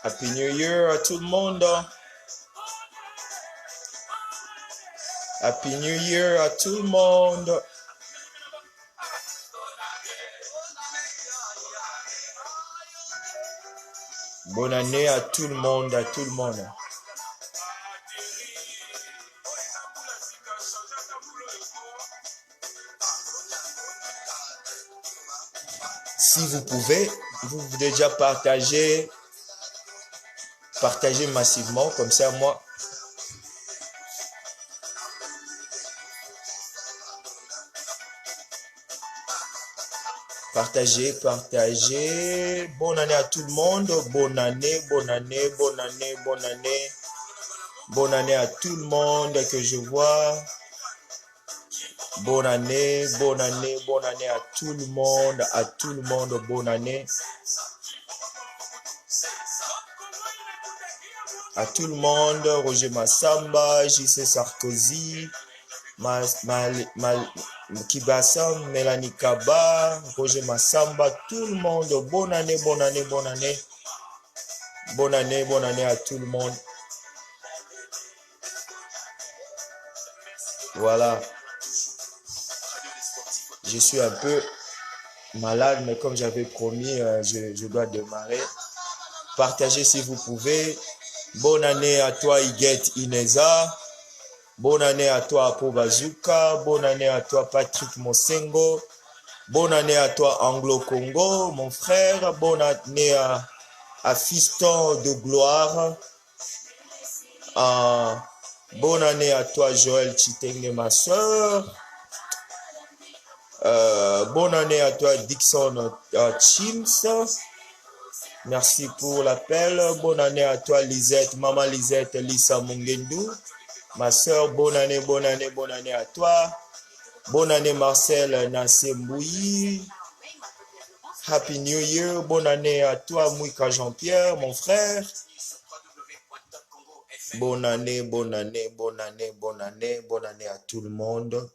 Happy New Year à tout le monde. Happy New Year à tout le monde. Bonne année à tout le monde, à tout le monde. Si vous pouvez, vous pouvez déjà partager massivement, comme ça moi. Partagez. Bonne année à tout le monde. Bonne année. Bonne année à tout le monde que je vois. Bonne année à tout le monde, bonne année. À tout le monde, Roger Massamba, JC Sarkozy, Kibassa, Mélanie Kaba, Roger Massamba, tout le monde, bonne année. Bonne année à tout le monde. Voilà. Je suis un peu malade, mais comme j'avais promis, je dois démarrer. Partagez si vous pouvez. Bonne année à toi, Iguette Ineza. Bonne année à toi, Apo Bazooka. Bonne année à toi, Patrick Mosengo. Bonne année à toi, Anglo Congo, mon frère. Bonne année à Fiston de Gloire. Bonne année à toi, Joël Chitenge, ma soeur. Bonne année à toi, Dixon Chims. Merci pour l'appel. Bonne année à toi, Lisette, Maman Lisette, Lisa Mungendou. Ma soeur, bonne année à toi. Bonne année, Marcel Nassemboui. Happy New Year. Bonne année à toi, Mouika Jean-Pierre, mon frère. Bonne année à tout le monde.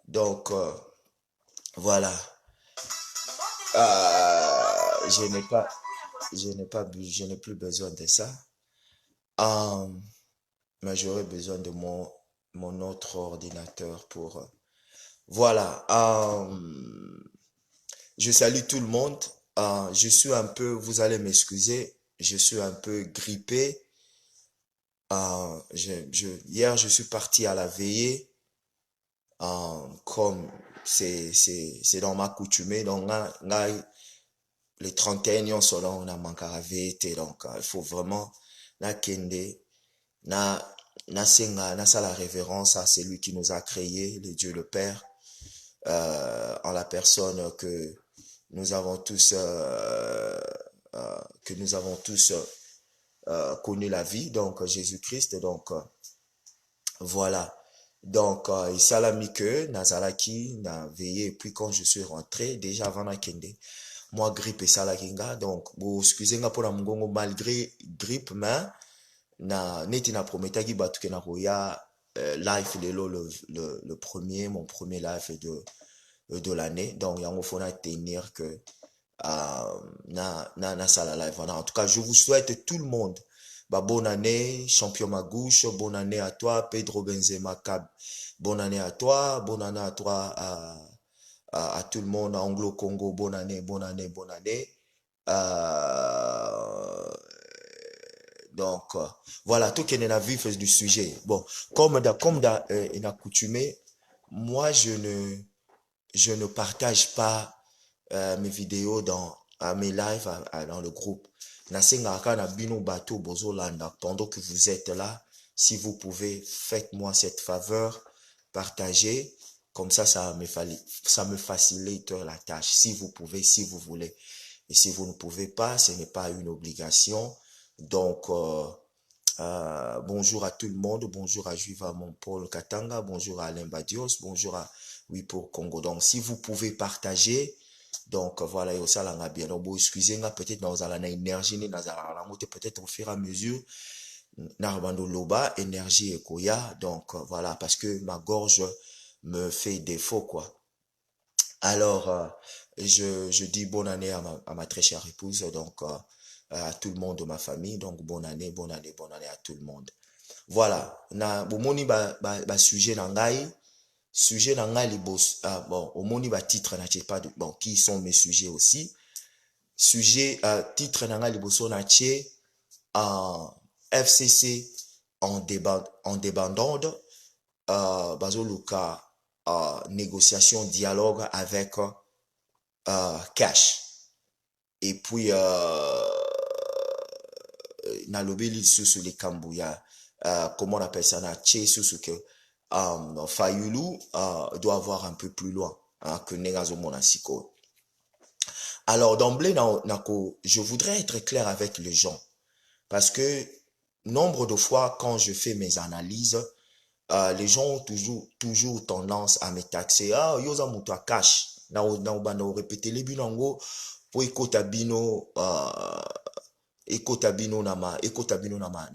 Donc, voilà. Je n'ai plus besoin de ça. Mais j'aurais besoin de mon autre ordinateur pour... voilà. Je salue tout le monde. Je suis un peu... Vous allez m'excuser. Je suis un peu grippé. Hier, je suis parti à la veillée. Comme c'est dans ma coutume. Donc, les 31 ans sont là, on a manqué à veiller. Donc, il faut vraiment... na la révérence à celui qui nous a créé, le Dieu le Père, en la personne que nous avons tous connu la vie, donc Jésus-Christ. Donc voilà. Donc isalami que nazalaki na veillé, et puis quand je suis rentré déjà avant na kende, moi grippe et salakinga, donc vous excusez nga pour la mongongo malgré grippe, mais neti na prometaki batu ke na koya live lelo le premier, mon premier live de l'année. Donc yango fona tenir que na sala live. En tout cas, je vous souhaite tout le monde bonne année, champion Magouche, bonne année à toi, Pedro Benzema Cab, bonne année à toi, à tout le monde, à Anglo Congo, bonne année. Donc, voilà, tout qui est dans la vie fait du sujet. Bon, comme in accoutumé, moi, je ne partage pas mes vidéos mes lives dans le groupe. Nasengaka na bino bato bozolanda pendant que vous êtes là. Si vous pouvez, faites-moi cette faveur, partagez. Comme ça me facilite la tâche. Si vous pouvez, si vous voulez. Et si vous ne pouvez pas, ce n'est pas une obligation. Donc, bonjour à tout le monde. Bonjour à Juiva Mon Paul Katanga. Bonjour à Alain Badios. Bonjour à Oui pour Congo. Donc, si vous pouvez partager, donc voilà, et ça l'a bien. Donc, bon, excusez-moi, peut-être dans la énergie, peut-être au fur et à mesure, Narbando Loba, énergie et Koya. Donc, voilà, parce que ma gorge me fait défaut, quoi. Alors, je dis bonne année à ma très chère épouse, donc à tout le monde de ma famille. Donc, bonne année, bonne année, bonne année à tout le monde. Voilà, na bomoni ba sujet na ngai, sujet na ngai libos, bon, omoni ba titre na pas de, bon, qui sont mes sujets aussi. Sujet, titre na ngai liboso na tche, FCC en débandade, bazo luka, négociation, dialogue avec cash. Et puis, nalobeli sous les Kambouya, comment on appelle ça, na tché sous que Fayulu doit avoir un peu plus loin que Negazo Monasiko. Alors, d'emblée, je voudrais être clair avec les gens. Parce que nombre de fois, quand je fais mes analyses, les gens ont toujours tendance à me taxer. Ah, yoza mutu a cash. Na répéter les binango pour ekota bino na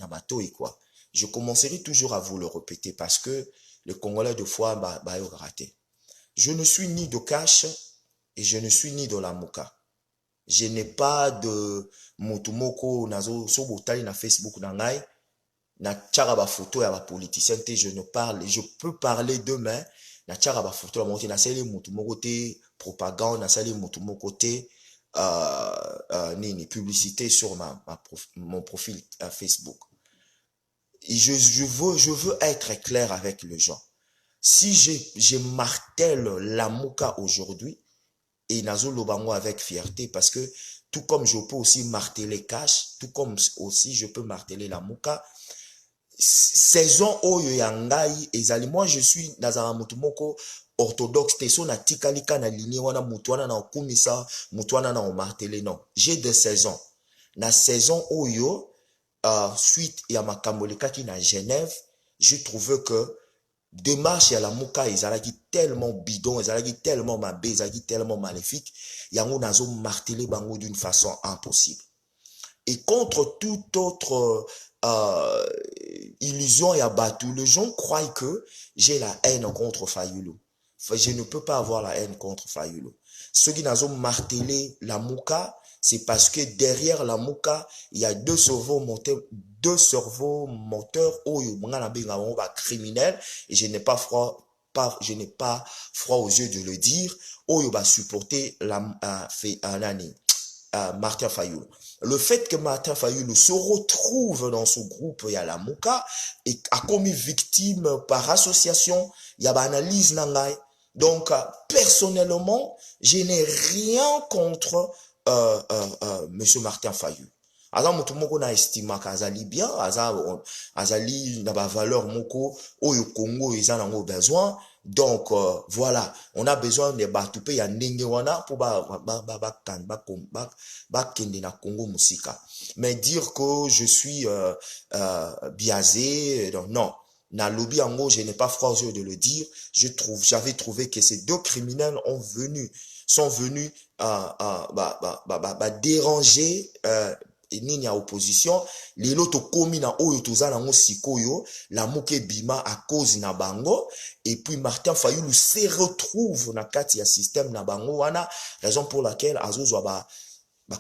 matoi quoi. Je commencerai toujours à vous le répéter parce que les Congolais de fois bah raté. Je ne suis ni de cash et je ne suis ni de la muka. Je n'ai pas de mutumoko nazo sobotali na Facebook na ngai na tchara ba photo ya ba politicien te, je peux parler demain na tchara ba photo la monte na sali mutumoko te propagande na sali mutumoko te nini publicité sur mon profil Facebook. Et je veux être clair avec les gens. Si je martèle la muka aujourd'hui, et nazo lobango avec fierté parce que tout comme je peux aussi marteler cash, tout comme aussi je peux marteler la muka, saison oyo ya ngai ezali, moi je suis nazala mutu moko orthodoxe te, so na tikalika na ligne wana mutu wana na okumisa mutu wana na omartele, non, j'ai des saisons. Na saison oyo suite ya makambo lekaki na Genève, je trouve que démarche ya la muka ezalaki tellement bidon, ezalaki tellement mabe, ezalaki tellement maléfique, yango nazo marteler bango d'une façon impossible. Et contre toute autre illusion et abattu, les gens croient que j'ai la haine contre Fayulu. Je ne peux pas avoir la haine contre Fayulu. Ceux qui n'ont martelé la Mouka, c'est parce que derrière la Mouka, il y a deux cerveaux moteurs criminels, et je n'ai pas froid aux yeux de le dire, Oyo va supporter Martin Fayulu. Le fait que Martin Fayulu se retrouve dans ce groupe, il y a la Mouka, et a commis victime par association, il y a analyse nangai. Donc, personnellement, je n'ai rien contre Monsieur Martin Fayulu. Aza mutu moko na estima kazali bien, azali na ba valeur moko oyo Congo eza nango besoin. Donc voilà, on a besoin de batupe ya ndenge wana pour kende na Congo musika. Mais dire que je suis biaisé, non. Na lobby ango, je n'ai pas froid aux yeux de le dire. J'avais trouvé que ces deux criminels sont venus déranger nini ya opposition. Lelo to komi na oyo toza nango sikoyo, la moke bima à cause na bango, et puis Martin Fayulu se retrouve na kati ya système na bango wana, raison pour laquelle azozwa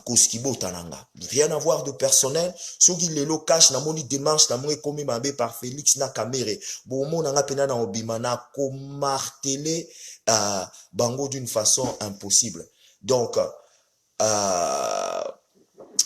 koskibo tananga. Rien à voir de personnel. Soki lelo cash na moni démarche na moni komi mabe par Félix na Kamere. Bon mona nga pena na obima na ko marteler bango d'une façon impossible. Donc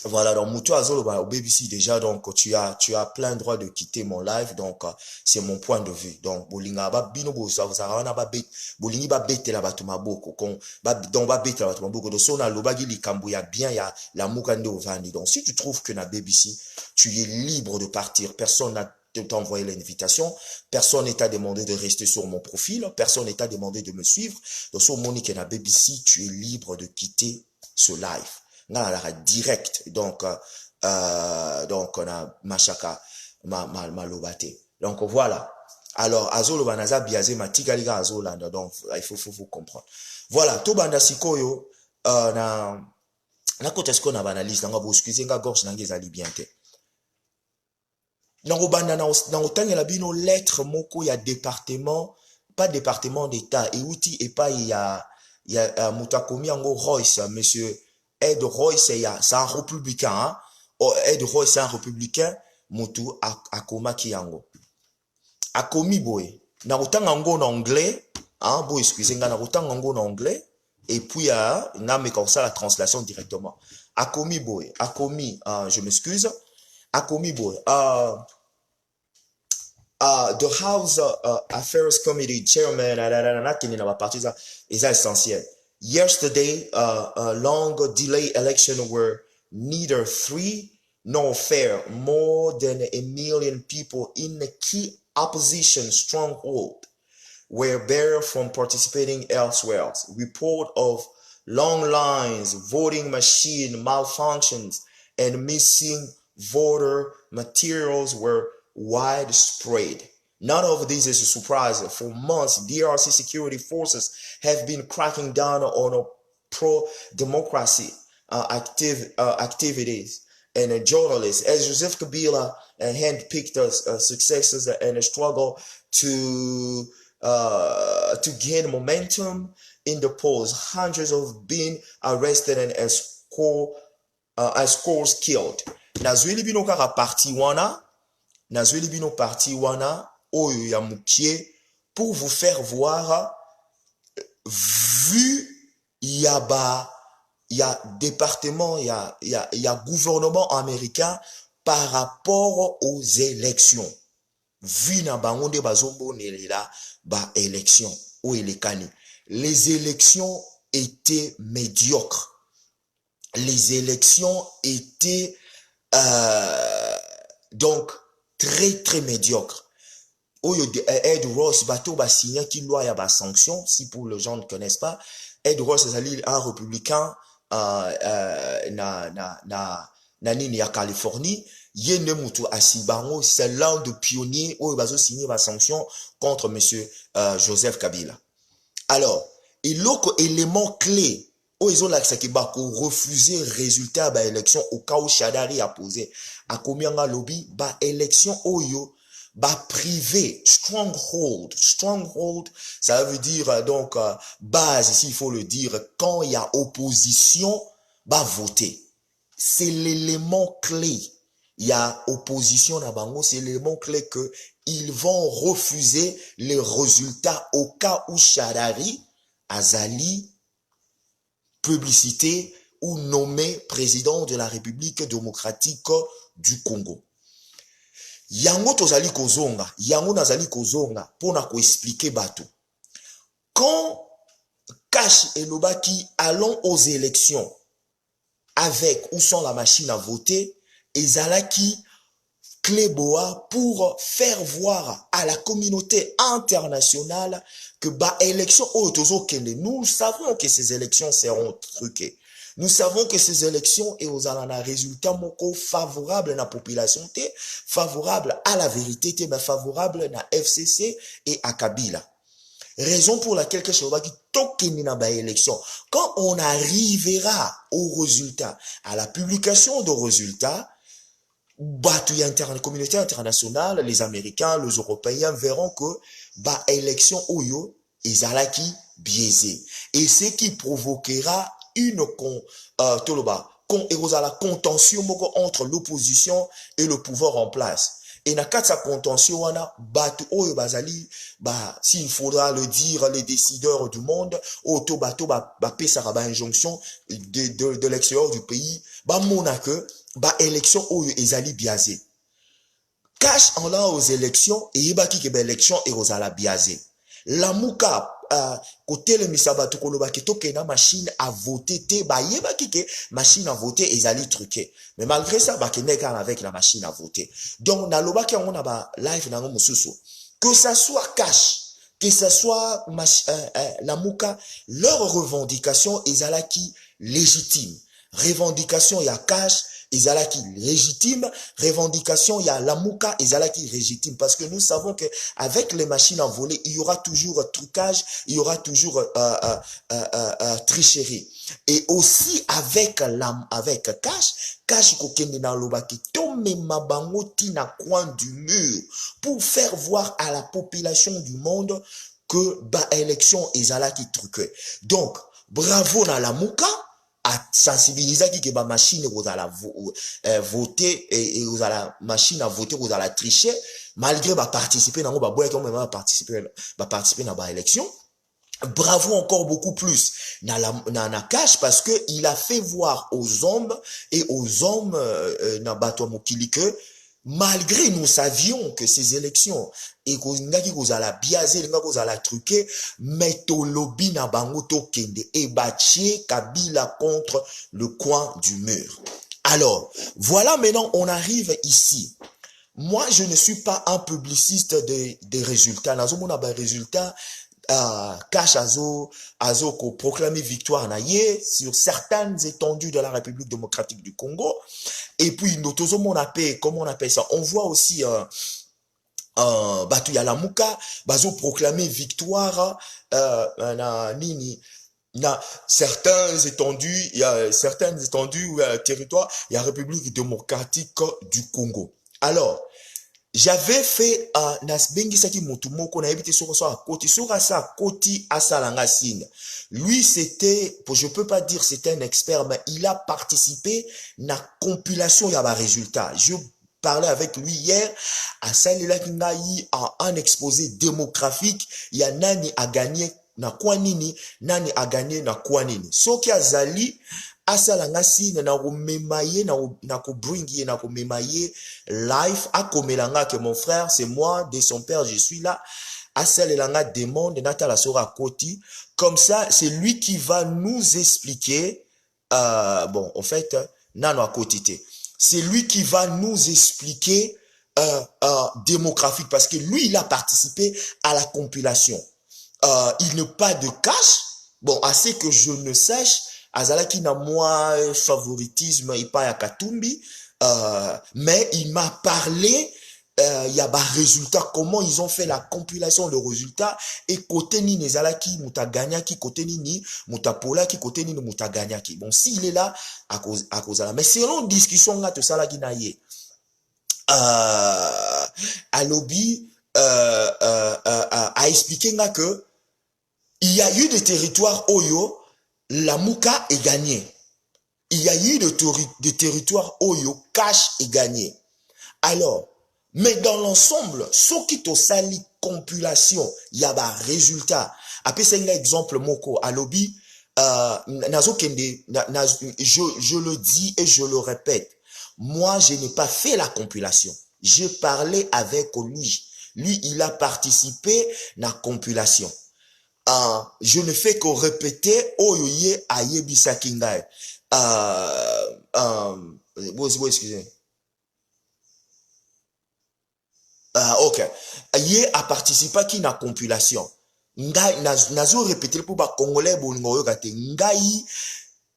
Voilà, donc Moutou Azolo au BBC déjà, donc tu as plein droit de quitter mon live, donc c'est mon point de vue. Donc bolinga ba bino bo sa wana ba bet bolingi ba bete la batu maboko kon ba donc ba bete la batu maboko donc sona lobagi likambo ya bien ya la mukande ovandi. Donc si tu trouves que na BBC tu es libre de partir, personne n'a t'envoyer l'invitation, personne n'est à demander de rester sur mon profil, personne n'est à demander de me suivre. Donc sur Monique et na BBC, tu es libre de quitter ce live. Là, direct. Donc on a machaka ma lobate. Donc voilà. Alors azolo banaza biaze matigaliga azolanda. Donc il faut comprendre. Voilà, to banda sikoyo na kote sko na banaliste nga bo excuse nga gorge na ngezali bien te. Na banda na otangela bino lettre moko ya département, pas département d'état et outil et pas il y a mutakomi yango Royce, monsieur Ed Royce, c'est un républicain, hein? Oh, Ed Royce, c'est un républicain, mutu akoma ki yango. Akomi boy. Na utanga yango en anglais, hein, boy, excusez moi, na utanga yango en anglais, et puis, na me comme ça la translation directement. Akomi boy, akomi, je m'excuse, akomi boy, the House Affairs Committee Chairman, is essentiel. Yesterday, long delay election were neither free nor fair. More than 1 million people in the key opposition stronghold were barred from participating elsewhere. Report of long lines, voting machine malfunctions, and missing voter materials were widespread. None of this is a surprise. For months, DRC security forces have been cracking down on pro-democracy activities and journalists. As Joseph Kabila handpicked successes and a struggle to gain momentum in the polls, hundreds have been arrested and scores killed. Nazwili bino kaka parti wana. Nazweli bino parti wana oyo ya mukie pour vous faire voir vu ya département ya gouvernement américain par rapport aux élections. Vu na bango nde bazombo nelela ba élection ou elekani. Les élections étaient médiocres. Les élections étaient donc très médiocre. Ed Royce bateau ba signé qui loi ya ba sanction si pour les gens ne connaissent pas. Ed Royce c'est un républicain na nini ya Californie. Yene mutu asibango c'est l'un de pionniers où bazo signé ba sanction contre monsieur Joseph Kabila. Alors, et l'autre élément clé où ils ont l'accès qui va refuser résultat ba élection au cas où Chadari a posé a combien de lobby ba élection oyo ba privé stronghold ça veut dire donc base ici il faut le dire quand il y a opposition ba voter c'est l'élément clé il y a opposition na bango c'est l'élément clé que ils vont refuser les résultats au cas où Chadari azali publicité ou nommé président de la République démocratique du Congo. Yango tozali kozonga, yango nazali kozonga pona ko expliquer bato. Quand Cash et Lobaki allons aux élections avec ou sans la machine à voter, ezalaki Cléboa pour faire voir à la communauté internationale que ba élection nous savons que ces élections seront truquées. Nous savons que ces élections et aux alana résultats moko favorable à la population, favorable à la vérité, mais favorable à la FCC et à Kabila. Raison pour laquelle que je qui tokeni na ba élection. Quand on arrivera au résultat, à la publication de résultats, la communauté internationale, les Américains, les Européens verront que ba élection oyo ezalaki biaisé. Et ce qui provoquera une contention entre l'opposition et le pouvoir en place. Et na kati sa contentieux wana bato oyo bazali s'il faudra le dire les décideurs du monde auto bato pesaka ba injonction de l'extérieur du pays mona que élection oyo ezali biaisé. Cash en là aux élections et yebaki ke élection et ozala biaisé. Lamuka côté le misabato koloba ke tokena machine à voter te yebaki ke machine à voter ezali truqué. Mais malgré ça keneka avec la machine à voter. Donc na lobaki on a live nango mususu que ça soit Cash que ça soit Lamuka leur revendication ezalaki légitime. Revendication ya Cash ezalaki légitime, revendication il y a Lamuka ezalaki légitime parce que nous savons que avec les machines à voler il y aura toujours trucage, il y aura toujours tricherie. Et aussi avec Cash kokende na lobaki tome mabango tina coin du mur pour faire voir à la population du monde que élection ezalaki truqué. Donc bravo na Lamuka à sensibiliser qui que machine vous allez voter et vous allez machine à voter vous allez tricher malgré participer dans participer dans la élection. Bravo encore beaucoup plus na Cash parce que il a fait voir aux hommes et aux hommes na bato mokili que malgré nous savions que ces élections et qu'on a biaisé, qu'on a truqué, mais to lobby na bango to kende et bâtir Kabila contre le coin du mur. Alors, voilà maintenant on arrive ici. Moi, je ne suis pas un publiciste des résultats. Nous avons des résultats. Cash Azo ko proclamé victoire na ye sur certaines étendues de la République démocratique du Congo. Et puis nous comment on appelle ça, on voit aussi batu ya Lamuka bazo proclamer victoire na certaines étendues, il y a certaines étendues territoires, il y a République démocratique du Congo. Alors j'avais fait nasbengi saki motumoko na ebité sur ça côté sur ça côté asalangasine. Lui c'était, je peux pas dire c'était un expert mais il a participé na compilation ya ba résultats. Je parlais avec lui hier à Salela Kingai à un exposé démographique, il y a nani a gagné na kwa nini, nani a gagné na kwa nini. Soki azali asalanga sine na komemaye na ko bringi na ko memaye life akomelanga que mon frère c'est moi de son père je suis là asalelanga demande natala sora koti comme ça c'est lui qui va nous expliquer bon en fait nano a kotité c'est lui qui va nous expliquer démographique parce que lui il a participé à la compilation il n'a pas de cash bon assez que je ne sache azalaki na moi favoritisme ipa ya Katumbi mais il m'a parlé il y a des résultats comment ils ont fait la compilation de résultats et côté ni nezalaki mutaganyaki côté ni mutapola qui côté ni mutaganyaki bon s'il est là à cause là mais selon discussion là tout ça là qui naie à lobby a expliqué là que il y a eu des territoires Oyo Lamuka est gagné. Il y a eu des territoires Oyo, Cash est gagné. Alors, mais dans l'ensemble, ce qui te sali compilation, il y a des résultats. Après, c'est un exemple, Moko, à lobby, je le dis et je le répète. Moi, je n'ai pas fait la compilation. J'ai parlé avec lui. Lui, il a participé à la compilation. Je ne fais que répéter oyoye ayebisa kingai excusez ok ye a participé qui na compilation ngai nazo répéter pour ba congolais bolingo yoka te ngai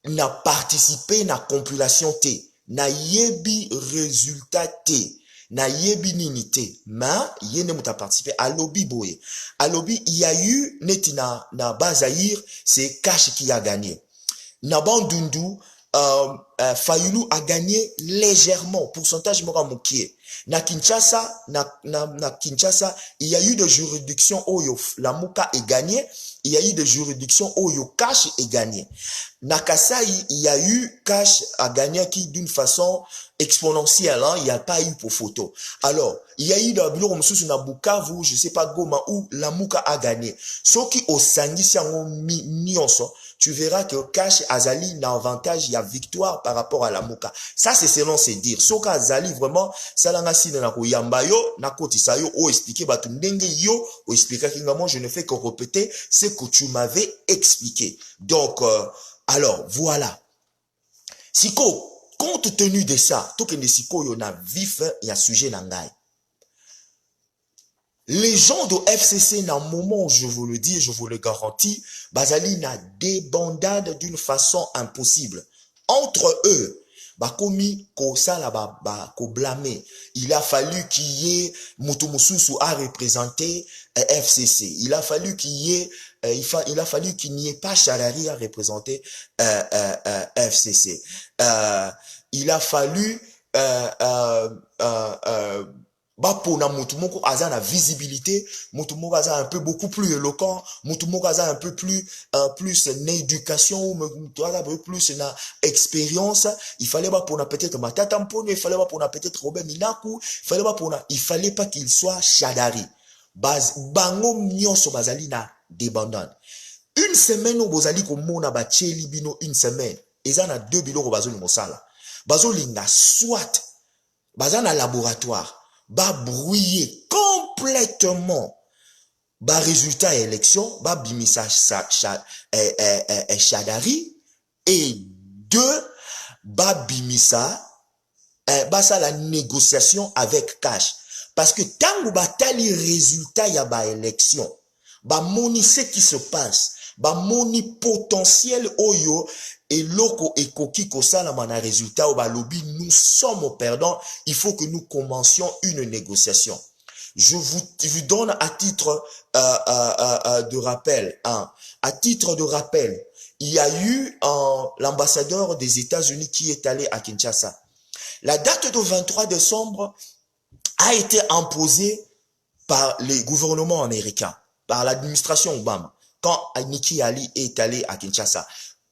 na participé na compilation te na yebi résultat te na yebi nini te ma yene muta participé à lobby boye à lobby il y a eu netina na Bazaïr c'est Cash qui a gagné na Bandundu Fayulu a gagné légèrement, pourcentage mora mokie. Na Kinshasa, na Kinshasa, il y a eu des juridictions où la Muka est gagnée, il y a eu des juridictions où Cash est gagné. Na Kasai, il y a eu Cash à gagner qui d'une façon exponentielle, hein, il n'y a pas eu pour photo. Alors, il y a eu dans Bilo Moussous na Bukavu, je sais pas Goma, où la Muka a gagné. Ce qui au Sangi Siango Nyonso, tu verras que Cash Azali n'a avantage, il y a victoire par rapport à la Muka. Ça, c'est selon ses dires. Soka Azali, vraiment, ça l'a sine na koyamba yo, na kotisa yo, o expliquer batu ndenge yo, o expliquer kingamon, je ne fais que répéter ce que tu m'avais expliqué. Donc, alors, voilà. Siko, compte tenu de ça, tout que ne siko yo na vif, il y a sujet nangai. Les gens de FCC, dans le moment où je vous le dis, je vous le garantis, Bazali n'a débandade d'une façon impossible. Entre eux, bakomi ko sala ko blâmer. Il a fallu qu'il y ait Mutumussusu à représenter FCC. Il a fallu qu'il y ait il a fallu qu'il n'y ait pas Charari à représenter FCC. Il a fallu bapona mutumoko aza na visibilité, mutumoko aza un peu beaucoup plus éloquent, mutumoko aza un peu plus d'éducation ou mutumoko un peu plus na expérience. Il fallait pas pour peut-être Matata Mpono, il fallait pas pour peut-être Robert Minaku, il fallait pas qu'il soit Shadari. Bango nyonso bazali na débandade. Une semaine au bozali ko mona ba cheli bino une semaine. Eza na deux biloko bazoli mosala. Bazoli na soit bazana laboratoire. Ba brouiller complètement ba résultat élection, ba bimisa Shadari, et deux, ba bimisa ba ça la négociation avec Cash. Parce que tant ba tali résultat ya ba élection, ba moni ce qui se passe, ba moni potentiel oyo et loko et koki kosala mana résultat au balobi, nous sommes perdants, il faut que nous commencions une négociation. Je vous donne à titre de rappel, hein, à titre de rappel, il y a eu l'ambassadeur des États-Unis qui est allé à Kinshasa. La date du 23 décembre a été imposée par les gouvernements américains, par l'administration Obama, quand Nikki Ali est allé à Kinshasa.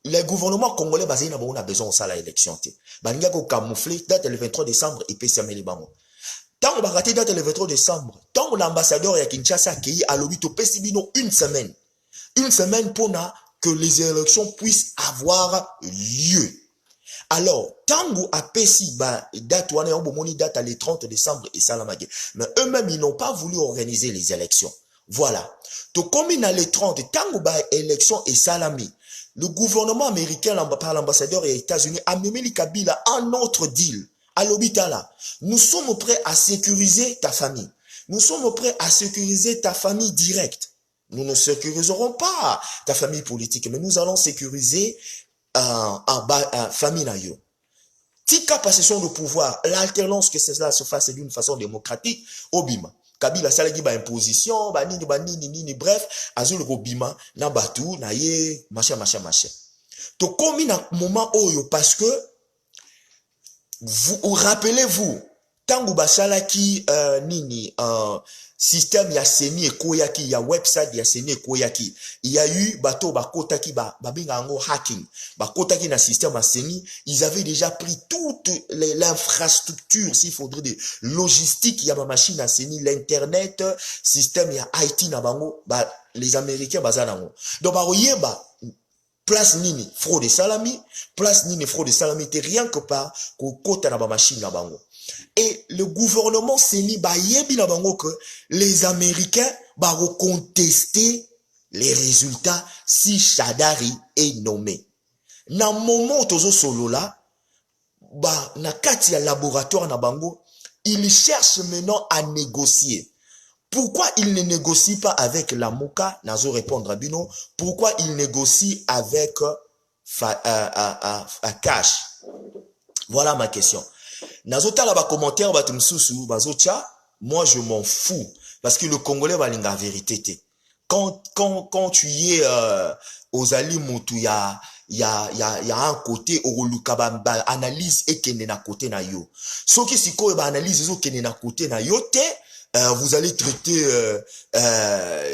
Le gouvernement congolais basé na a besoin de ça la élection. Balinga ko camoufler date le 23 décembre et puis sameli bango. Tant on va rater date le 23 décembre, tant l'ambassadeur ya Kinshasa qui a lobby to pesibino une semaine. Une semaine pour que les élections puissent avoir lieu. Alors, tango a pesi ba date wana yon bomoni date le 30 décembre et salamage. Mais eux-mêmes ils n'ont pas voulu organiser les élections. Voilà. To comme il a le 30 tango ba élection et salami. Le gouvernement américain par l'ambassadeur des États-Unis a mené Kabila un autre deal. À l'hôpital, nous sommes prêts à sécuriser ta famille. Nous sommes prêts à sécuriser ta famille directe. Nous ne sécuriserons pas ta famille politique, mais nous allons sécuriser famille nayo. Tika possession de pouvoir, l'alternance que cela se fasse d'une façon démocratique, obima. Kabila salagi ba imposition, ba nini, bref, azul robima, na batu, na ye, machin. To komi na moment oyo, parce que, vous rappelez-vous, tangu basala ki, système ya seni et koyaki, ya website ya seni et koyaki, il y a eu bato bakota ki babinga ango hacking, bakota ki na système ya seni, ils avaient déjà pris toute l'infrastructure, s'il faudrait des logistiques, il y a ma machine à seni, l'internet, système ya IT na bango, les Américains bazanango. Donc place nini fraude salami, t'es rien que par kota na ba machine na bango. Et le gouvernement s'est mis que les Américains vont contester les résultats si Shadari est nommé. Na moment tozo solo là, na kati ya laboratoire na bango, ils cherchent maintenant à négocier. Pourquoi ils ne négocient pas avec la Muka? Nazo répondre à Bino. Pourquoi ils négocient avec Cash? Voilà ma question. Nazota la ba commentaire batumsusu bazocha, moi je m'en fous parce que le Congolais va linga vérité. quand tu y es aux Ali Moutou, il y a un côté oroluka ba analyse et kene na côté na yo. Ce qui si ko ba analyse zo kene na côté na yo te, vous allez traiter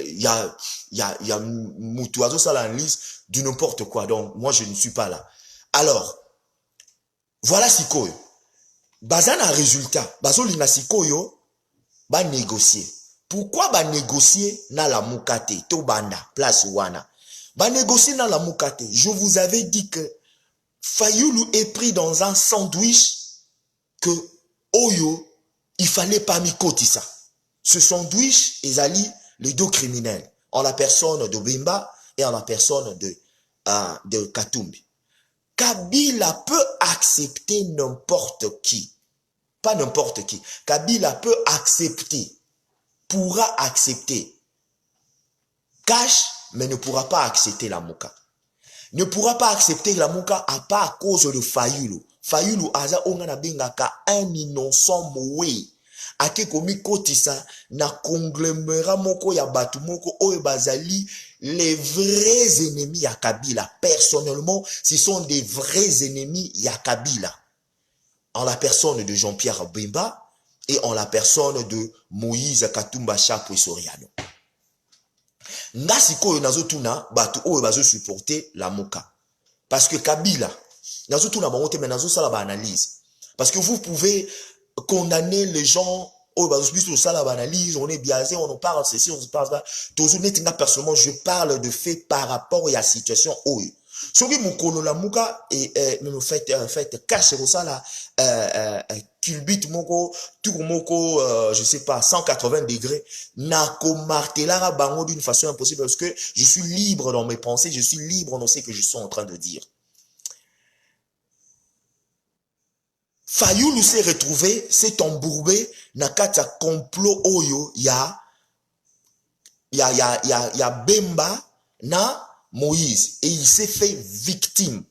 il y a Moutou azo ça l'analyse du n'importe quoi. Donc moi je ne suis pas là. Alors voilà si ko bazana résultat, bazo lina si ko yo ba négocier. Pourquoi ba négocier na la mukate to banda place wana? Ba négocier na la mukate. Je vous avais dit que Fayulu est pris dans un sandwich que Oyo il fallait pas m'y ça. Ce sandwich ezali les deux criminels en la personne de Bemba et en la personne de Katumbi. Kabila peut accepter n'importe qui. Pas n'importe qui. Kabila peut accepter, pourra accepter cash, mais ne pourra pas accepter la Mouka. Ne pourra pas accepter la Mouka à part à cause de Fayulu. Fayulu aza ongana bengaka un innocent moué. Ake komi kotisa na conglomérat moko ya batu moko oyo bazali les vrais ennemis ya Kabila. Personnellement, ce sont des vrais ennemis ya Kabila. En la personne de Jean-Pierre Bemba et en la personne de Moïse Katumba Chapwe Soriano. Nga sikoyo nazotuna batu oyo bazo supporter la Moka. Parce que Kabila, nazotuna bangote mais nazosala ba analyse. Parce que vous pouvez condamner les gens oyo bazo sur ça la analyse, on est biaisé, on en parle ceci, on se parle ça. Toujours netinga personnellement, je parle de faits par rapport à la situation oyo. Soki mukolo la muka et me fait cacher ça là culbit moko tout moko je sais pas 180 degrés na ko martelara bango d'une façon impossible parce que je suis libre dans mes pensées, je suis libre dans ce que je suis en train de dire. Fayulu s'est retrouvé, s'est embourbé na kata complot oyo ya Bemba na Moïse et il s'est fait victime.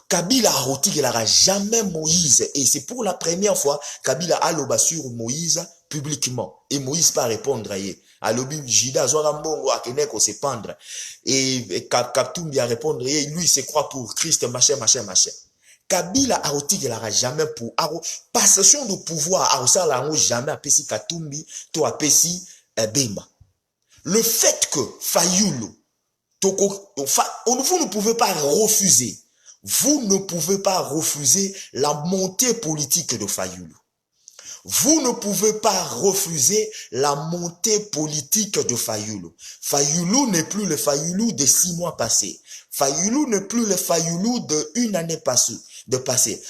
Kabila a roti qu'il n'aura jamais Moïse et c'est pour la première fois Kabila a loba sur Moïse publiquement et Moïse pas répondre à lui. Alobi Jida Zora Mbongo akeneko se pendre et Katumbi a répondre lui il se croit pour Christ machin. Kabila a roti qu'il n'aura jamais pour passation de pouvoir a ça là jamais apesi Katumbi to apesi Bemba. Le fait que Fayulu, vous ne pouvez pas refuser, vous ne pouvez pas refuser la montée politique de Fayulu. Vous ne pouvez pas refuser la montée politique de Fayulu. Fayulu n'est plus le Fayulu de 6 mois passés. Fayulu n'est plus le Fayulu de 1 année passée.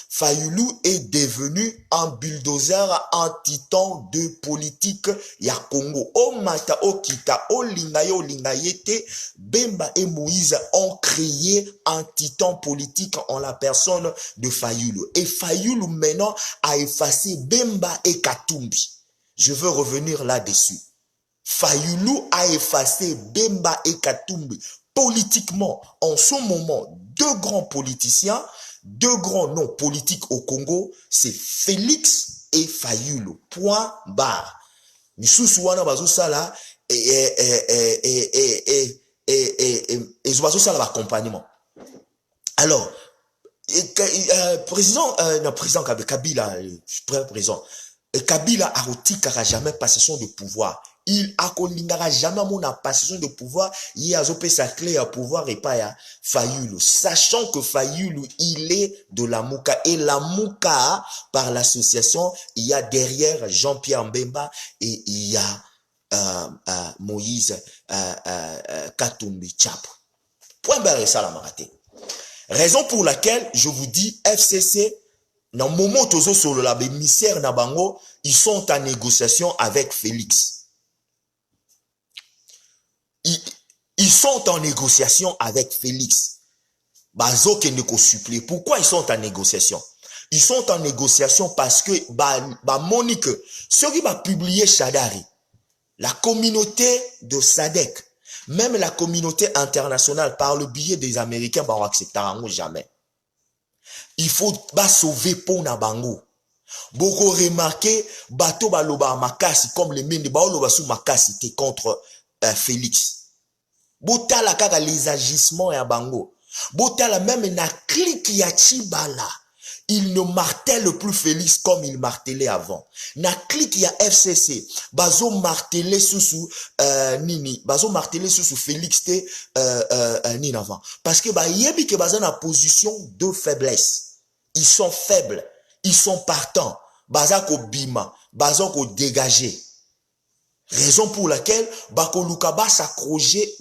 Fayulu est devenu un bulldozer, un titan de politique ya Congo. O mata o kita o lingayete, Bemba et Moïse ont créé un titan politique en la personne de Fayulu. Et Fayulu maintenant a effacé Bemba et Katumbi. Je veux revenir là-dessus. Fayulu a effacé Bemba et Katumbi. Politiquement, en ce moment, 2 grands politiciens, 2 grands noms politiques au Congo, c'est Félix et Fayulu. Point barre. Misusu wana bazo sala bazo sala accompagnement. Alors, président Kabila, président Kabila a retiré jamais possession de pouvoir. Il a kolingara jamais mon possession de pouvoir. Il a zopé sa clé à pouvoir et pas à Fayulu. Sachant que Fayulu, il est de la Mouka. Et la Mouka, par l'association, il y a derrière Jean-Pierre Mbemba et il y a Moïse Katumbi Chap. Point barré ça la maraté. Raison pour laquelle je vous dis FCC, dans le moment où sur le labé misère Nabango, ils sont en négociation avec Félix. Ils sont en négociation avec Félix. Bazo qui ne supplie. Pourquoi ils sont en négociation? Ils sont en négociation parce que Monique, ceux qui va publier Chadari, la communauté de SADC, même la communauté internationale par le biais des Américains, bah, on acceptera jamais. Il faut sauver pour Nabango. Beaucoup remarqué, bateau baloba makasi, comme les mines de baoloba sous makasi, t'es contre Félix. Botala kaka les agissements ya bango. Botala même na clique ya Chibala. Il ne martèle plus Félix comme il martelait avant. Na clique ya FCC. Bazo martelé sous nini. Bazo martelé sous Félix te nini avant. Parce que ba yebi que bazo na position de faiblesse. Ils sont faibles. Ils sont partants. Baza ko bima. Bazo ko dégager. Raison pour laquelle Bakoluka va s'accrocher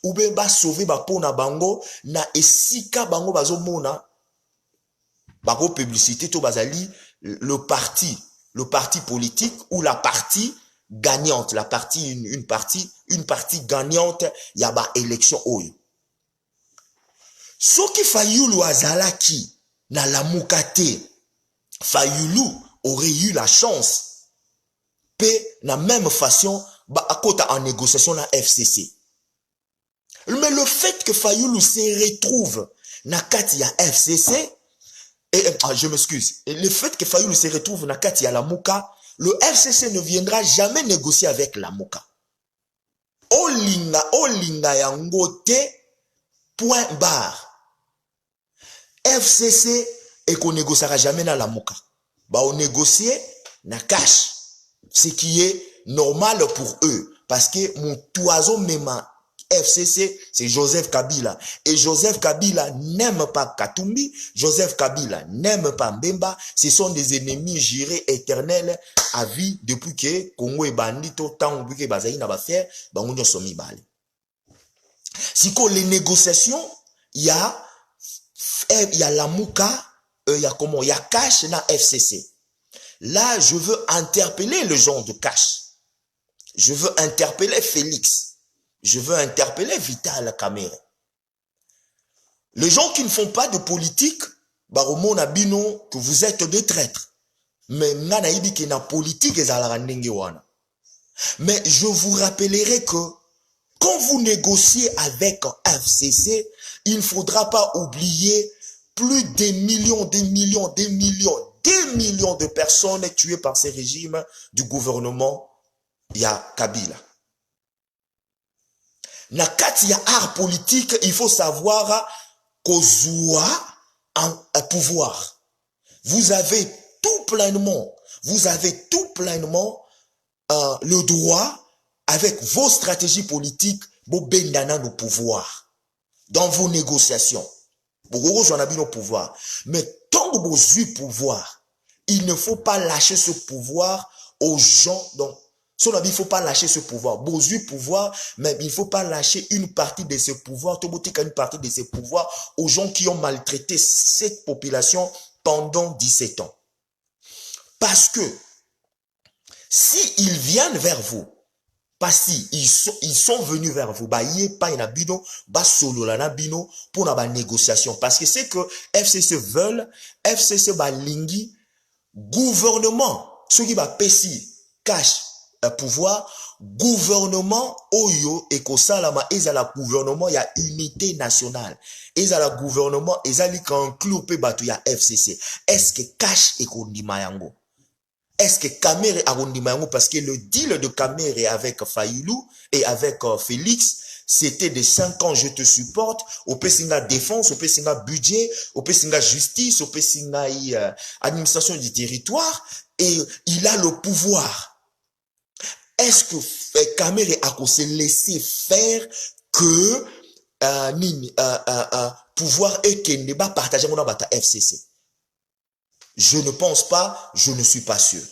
ou bien va sauver Bapona Bango na esika Bango bazo mona Bako publicité to bazali le parti politique ou la partie gagnante, la partie une partie gagnante ya ba élection oyo. Soki Fayulu azalaki na Lamukate, Fayulu aurait eu la chance la même façon à côté en négociation la FCC. Mais le fait que Fayulu se retrouve na kati ya FCC je m'excuse. Le fait que Fayulu se retrouve na kati ya la Mouka, le FCC ne viendra jamais négocier avec la Mouka. Olinga yangote point barre. FCC et qu'on négociera jamais na la Mouka. Ba on négocier na cash. Ce qui est normal pour eux. Parce que mon toison même FCC, c'est Joseph Kabila. Et Joseph Kabila n'aime pas Katumbi. Joseph Kabila n'aime pas Mbemba. Ce sont des ennemis jurés éternels à vie depuis que Congo est bandit autant que Bazaï n'a pas fait. Bango somi bale. Si qu'on les négociations, il y a la Mouka, il y a cash na FCC. Là, je veux interpeller le gens de cash. Je veux interpeller Félix. Je veux interpeller Vital Kamerhe. Les gens qui ne font pas de politique, baromo na bino que vous êtes des traîtres. Mais nana ibi ki na politique ezalaka ndenge wana. Mais je vous rappellerai que quand vous négociez avec FCC, il ne faudra pas oublier plus des millions de personnes tuées par ces régimes du gouvernement ya Kabila. Na kati ya art politique, il faut savoir kozua un pouvoir. Vous avez tout pleinement le droit, avec vos stratégies politiques, bo bendana no pouvoir dans vos négociations. Pouvoir. Mais tant que vous avez pouvoir, il ne faut pas lâcher ce pouvoir aux gens. Donc, il ne faut pas lâcher ce pouvoir. Vous avez pouvoir, mais il ne faut pas lâcher une partie de ce pouvoir, une partie de ce pouvoir aux gens qui ont maltraité cette population pendant 17 ans. Parce que si ils viennent vers vous, parce qu'ils sont venus vers vous, bah yé pas une abino, bah solo la nabino pour la négociation. Parce que c'est que FCC veulent, FCC bah lingi, gouvernement, ceux qui va pessi, cash, pouvoir, gouvernement, oyo, et kosalama, et à la gouvernement, il y a unité nationale. Et à la gouvernement, et à l'inclus, il y a FCC. Est-ce que cash et kondima yango? Est-ce que Kamerhe a rendu mayango parce que le deal de Kamerhe avec Fayulu et avec Félix, c'était de 5 ans, je te supporte, au Pessinga défense, au Pessinga budget, au Pessinga justice, au Pessinga administration du territoire, et il a le pouvoir. Est-ce que Kamerhe a se laisser faire que pouvoir et qu'il ne va partager mon abata FCC? Je ne pense pas, je ne suis pas sûr.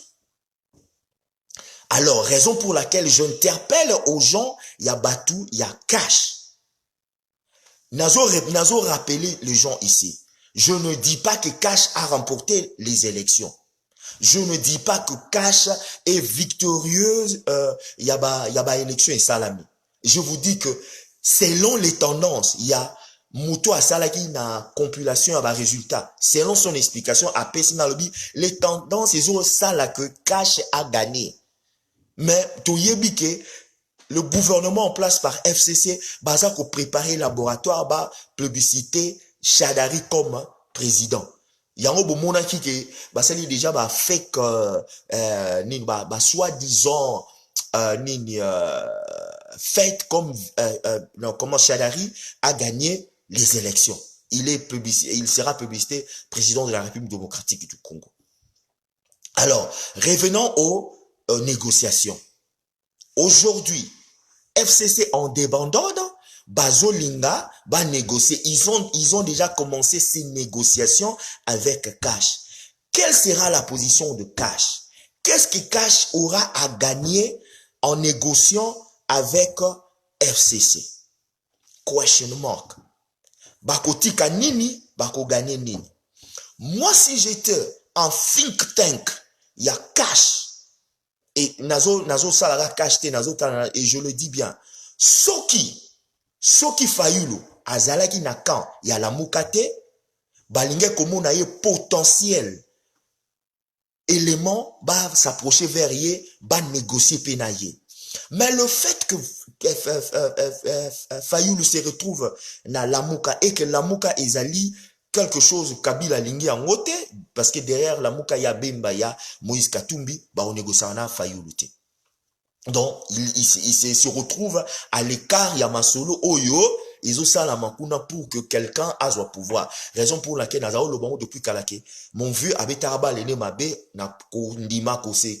Alors, raison pour laquelle j'interpelle aux gens, il y a Batou, il y a Cash. Nazo rappeler les gens ici. Je ne dis pas que Cash a remporté les élections. Je ne dis pas que Cash est victorieuse, il y a élection et salami. Je vous dis que selon les tendances, il y a Mouto a salaki na compilation à résultat. Selon son explication, à Pessina Lobby, les tendances, ils ont ça là que Cash a gagné. Mais, Toyebike, le gouvernement en place par FCC, baza ko préparer laboratoire, ba, plébiscité Chadari comme président. Yango bomona ki ke basali déjà ba fake nini ba soi-disant nini fait comme non, comment Shadari a gagné les élections. Il sera publicité président de la République démocratique du Congo. Alors, revenons aux négociations. Aujourd'hui, FCC en débandade, Bazolinga va négocier. Ils ont déjà commencé ces négociations avec Cash. Quelle sera la position de Cash? Qu'est-ce que Cash aura à gagner en négociant avec FCC? Question mark. Bakotika nini, bako gagner nini? Moi, si j'étais en think tank, il y a Cash. Et nazo salara Cash te, nazo talana, et je le dis bien. Soki Fayulu, azalaki na kan, ya la mukate, balinge komo na ye potentiel élément, ba s'approcher vers ye, ba négocier pe na ye. Mais le fait que Fayulu se retrouve na Lamuka et que Lamuka ezali quelque chose Kabila lingi en ngote, parce que derrière Lamuka ya Bemba ya Moïse Katumbi, ba on négocie na Fayulu te. Donc il se retrouve à l'écart ya masolo oyo ils ont ça la makuna pour que quelqu'un a son pouvoir. Raison pour laquelle nazao le bango depuis kalake mon vieux avait taraba lene mabe na ko ndima ko se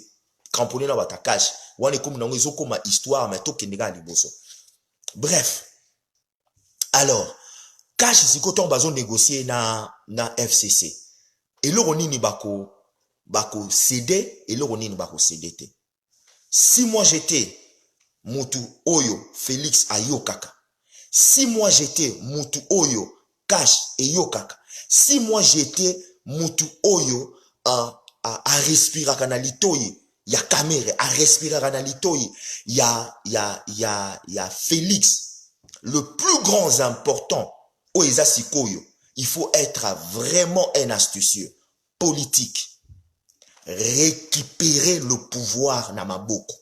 cramponné na batakash wane comme nango ils ont comme histoire mais to kendega liboso. Bref. Alors cash siko ton bazo négocier na FCC. Et le ronini bako céder et le ronini bako céder te. Si moi j'étais Mutu Oyo Félix à Yokaka, si moi j'étais Mutu Oyo Cash et Yokaka, si moi j'étais Mutu Oyo à respirer kanalitoyi, ya caméra à respirer kanalitoyi, ya Félix, le plus grand important Oeza Sikoyo, il faut être vraiment un astucieux politique. Récupérer le pouvoir na maboko.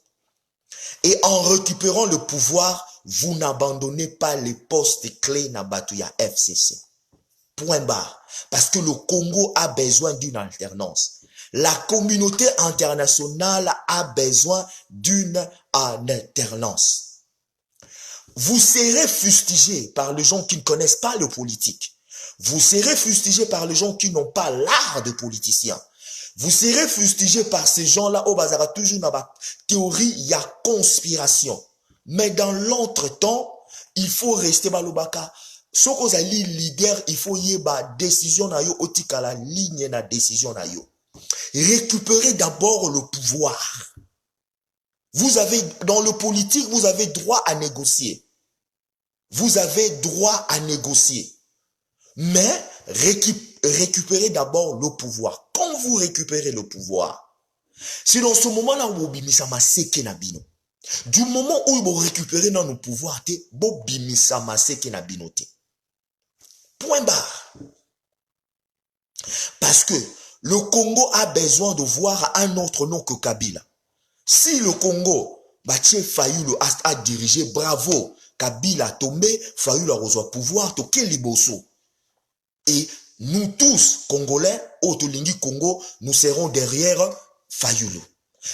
Et en récupérant le pouvoir, vous n'abandonnez pas les postes clés na Batouya FCC. Point barre. Parce que le Congo a besoin d'une alternance. La communauté internationale a besoin d'une alternance. Vous serez fustigé par les gens qui ne connaissent pas le politique. Vous serez fustigé par les gens qui n'ont pas l'art de politicien. Vous serez fustigé par ces gens-là au bazar toujours dans la théorie, il y a conspiration. Mais dans l'entretemps, il faut rester balobaka. Ce que vous allez leader, il faut y avoir décision na yo otika la ligne na décision na yo. Récupérez d'abord le pouvoir. Vous avez dans le politique, vous avez droit à négocier. Vous avez droit à négocier. Mais récupérez d'abord le pouvoir. Quand vous récupérez le pouvoir, c'est dans ce moment-là où vous bimisa maseke na bino. Du moment où vous récupérez dans le pouvoir, vous bimisa maseke na bino te. Point barre. Parce que le Congo a besoin de voir un autre nom que Kabila. Si le Congo, Batie Fayulu a dirigé, bravo, Kabila a tombé, Fayulu a reçu pouvoir, toke liboso. Et nous tous, Congolais, Otolingi Congo, nous serons derrière Fayulu.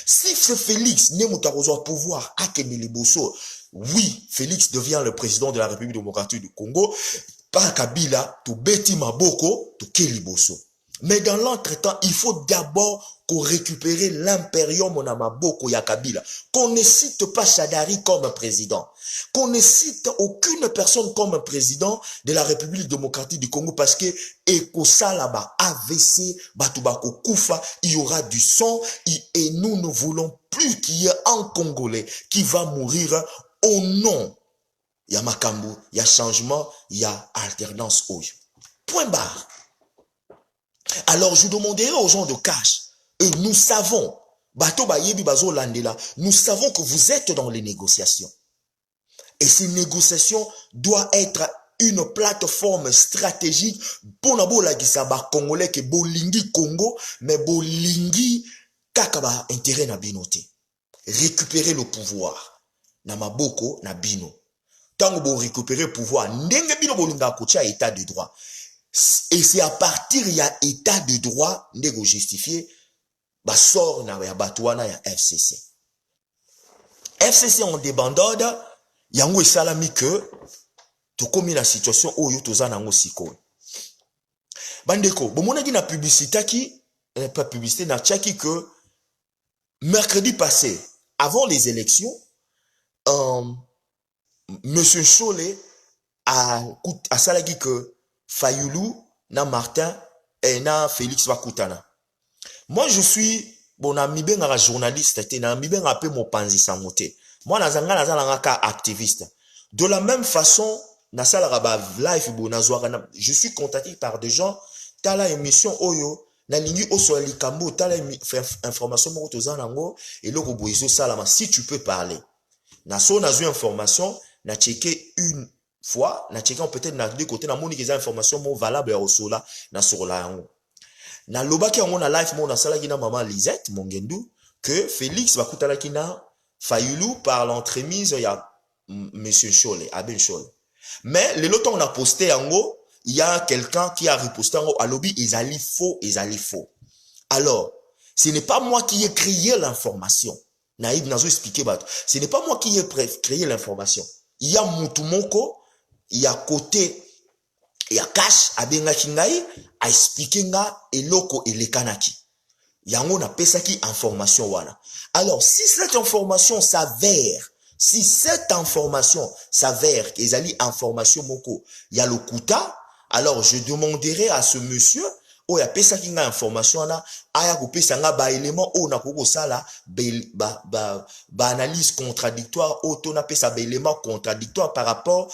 Si ce Félix n'est pas au pouvoir à Keneliboso, oui, Félix devient le président de la République démocratique du Congo, par Kabila, to Beti Maboko, to Keliboso. Mais dans l'entretemps, il faut d'abord qu'on récupère l'impérium na Maboko ya Kabila. Qu'on ne cite pas Shadari comme président. Qu'on ne cite aucune personne comme président de la République démocratique du Congo parce que Ekosalaba, AVC, Batubako Koufa, il y aura du sang et nous ne voulons plus qu'il y ait un Congolais qui va mourir au nom. Il y a Makambu, il y a changement, il y a alternance. Point barre. Alors je demanderai aux gens de Cash, et nous savons, nous savons que vous êtes dans les négociations. Et ces négociations doivent être une plateforme stratégique pour la Congolais que Bolingi Congo, mais Bolingi Kakaba intérêt na binote. Récupérer le pouvoir. Na maboko na bino. Tant que vous récupérez le pouvoir, ndenge bino bolinga kocha état de droit. Et c'est à partir il y a état de droit nego justifié ba sort na ya batwana ya FCC. FCC en débandade yango esalami que to komi na situation oyo toza nango sikoyo. Bandeko, bomonaki na publicité qui pas publicité na tchaki que mercredi passé avant les élections Monsieur Cholet a salagi que Fayulu na Martin et na Félix Bakutana. Moi je suis bon ami ben un journaliste te na ami ben un peu mon panzi samote. Moi na ka activiste. De la même façon na sala ba live bo na zoara je suis contacté par des gens tala émission oyo na lingi oso likambo tala information mo to zanango et loko boiso salama si tu peux parler. Na so na zo information na checké une fois na checké peut-être na deux côtés na moni que les informations mo valable au sola na sur la yango. Na lobaki yango na live mo na salaki na maman Lisette Mongendu que Félix Bakutala kina Fayulu par l'entremise il y a monsieur Cholet, Abel Cholet. Mais le lot on a posté yango, il y a quelqu'un qui a reposté yango à lobby ils allaient faux. Alors, ce n'est pas moi qui ai créé l'information. Naïd nazo expliqué bato. Ce n'est pas moi qui ai créé l'information. Il y a Mutumoko, il y a côté il y a Cash abenga kingai a expliqué nga eloko elekanaki. Yango na pesaki information wana. Alors si cette information s'avère qu'ils allaient information moko ya lokuta, alors je demanderai à ce monsieur o ya pesaki nga information na aya ko pesa nga ba élément o na koko sala ba analyse contradictoire o to na pesa ba élément contradictoire par rapport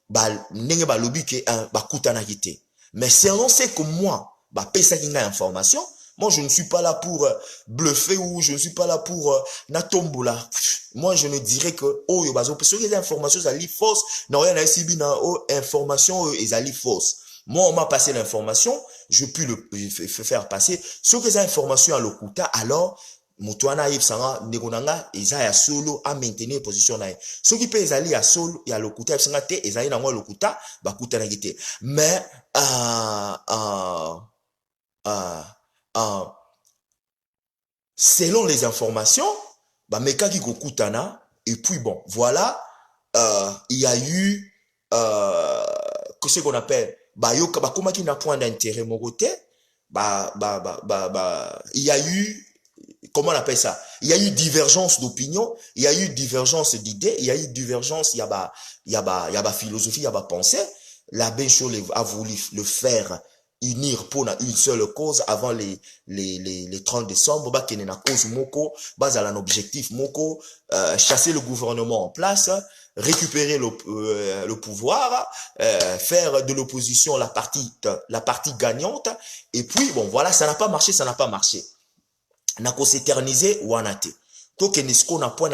ba ndenge ba lobi ke ba kutana kité. Mais selon ce que moi ba pesaki nga information, moi je ne suis pas là pour bluffer ou je ne suis pas là pour natombola. Moi je ne dirais que oh yo bazo parce que les informations ça li fausse, non rien na sibi na information ils ali fausse. Moi, on m'a passé l'information, je puis le faire passer. Ce que ces informations à l'okuta, alors, Moutouana Yves Sanga, Negonanga, Eza ya solo à maintenir position nae. Ce qui peut aller à solo et à l'okuta, Yves Sanga te, Eza na moi l'okuta, bakuta na gite. Mais, selon les informations, bah, meka ki kokutana, et puis bon, voilà, il y a eu, que ce qu'on appelle, yoka bakoma ki na point d'intérêt mon côté il y a eu comment on appelle ça, il y a eu divergence d'opinion, il y a eu divergence d'idées, il y a eu divergence il y a ba philosophie, il y a ba pensée. La Benchol a voulu le faire unir pour une seule cause avant les 30 décembre ba kene na cause moko bazala un objectif moko chasser le gouvernement en place, récupérer le pouvoir, faire de l'opposition la partie gagnante. Et puis, bon, voilà, ça n'a pas marché. Nako s'éterniser wanate. Donc, Nesco n'a point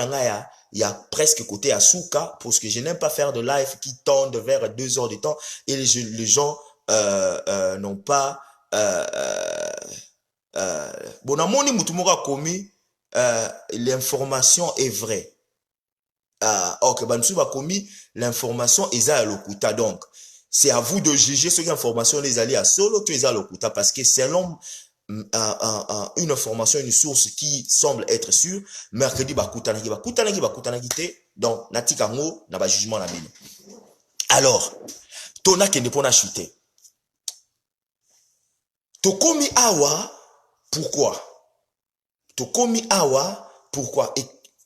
il y a presque côté Asuka, parce que je n'aime pas faire de live qui tendent vers 2 heures de temps et les gens n'ont pas bon, amoni mutumoko a commis l'information est vraie. Ok, Bansu va commis l'information est à l'okuta. Donc, c'est à vous de juger ce qu'information les alliés à solo, tu es à l'okuta, parce que selon une information, une source qui semble être sûre, mercredi, bakutanagi te, donc, natikango, na ba jugement la bini. Alors, tona kende pona chuter. Tokomi awa, pourquoi?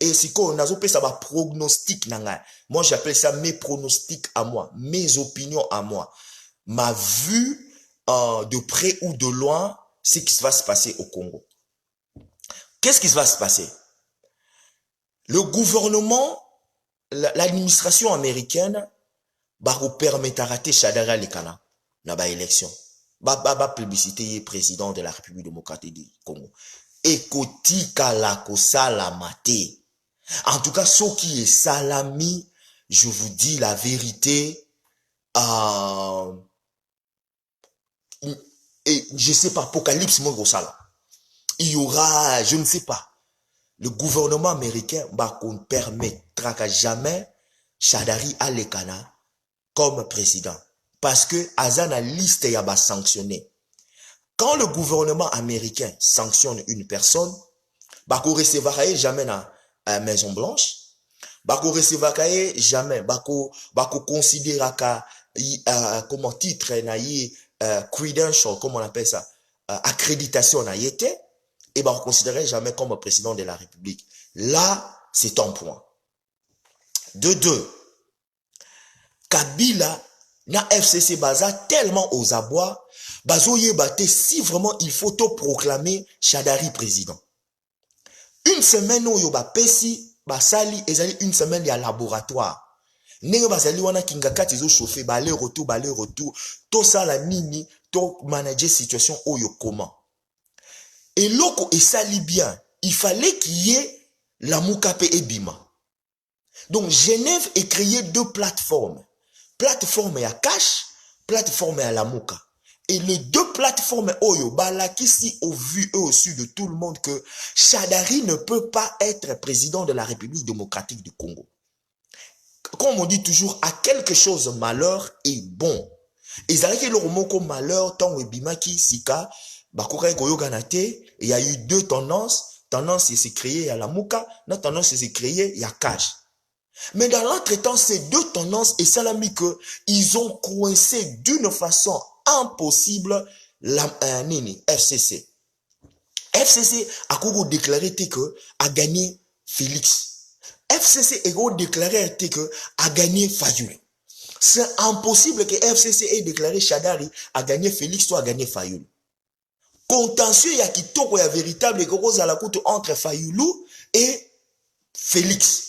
Et si on a ça va prognostic nanga. Moi j'appelle ça mes pronostics à moi, mes opinions à moi. Ma vue de près ou de loin, ce qui va se passer au Congo. Qu'est-ce qui va se passer? Le gouvernement, l'administration américaine va vous permettre de rater Shadara Lekana dans la élection. Ba publicité président de la République démocratique du Congo. Ekotika la kosala mate. En tout cas, ce qui est salami, je vous dis la vérité, et je sais pas, apocalypse mon sala. Il y aura, je ne sais pas, le gouvernement américain ne permettra qu'à jamais Shadari Alekana comme président. parce que Azana liste y a sanctionné. Quand le gouvernement américain sanctionne une personne, bako recevra jamais na Maison Blanche, bako recevra jamais, bako considéra ka comment titre na credential, comment on appelle ça, accréditation na yete, et bako considérer jamais comme président de la République. Là, c'est un point. De deux, Kabila na FCC baza tellement aux abois, bazoye bate si vraiment il faut te proclamer Shadari président. Une semaine où yoba pesi basali ezali une semaine ya laboratoire. Nenge basali wana kingakati zo chauffer balé retour to sala nini to manager situation oyo comment. Et loko esali bien, il fallait qu'il y ait la Mukape et Bima. Donc Genève est créé deux plateformes. Plateforme à Cash, plateforme à Lamuka. Et les deux plateformes Oyo, balakisi au vu et au su de tout le monde que Shadari ne peut pas être président de la République démocratique du Congo. Comme on dit toujours, à quelque chose malheur est bon. Et ça que le roman comme malheur, tant Webimaki, Sika, Bakoka Koyo Ganate, il y a eu deux tendances. Tendance c'est créé à Lamuka, notre tendance c'est créé à Cash. Mais dans l'entretemps, ces deux tendances, et ça l'a mis que ils ont coincé d'une façon impossible la FCC. FCC a déclaré que a gagné Félix. FCC a déclaré que a gagné Fayoulou. C'est impossible que FCC ait déclaré Shadari a gagné Félix ou a gagné Fayoulou. Contentieux, il y a qui toko ya véritable cause à la coûte entre Fayoulou et Félix.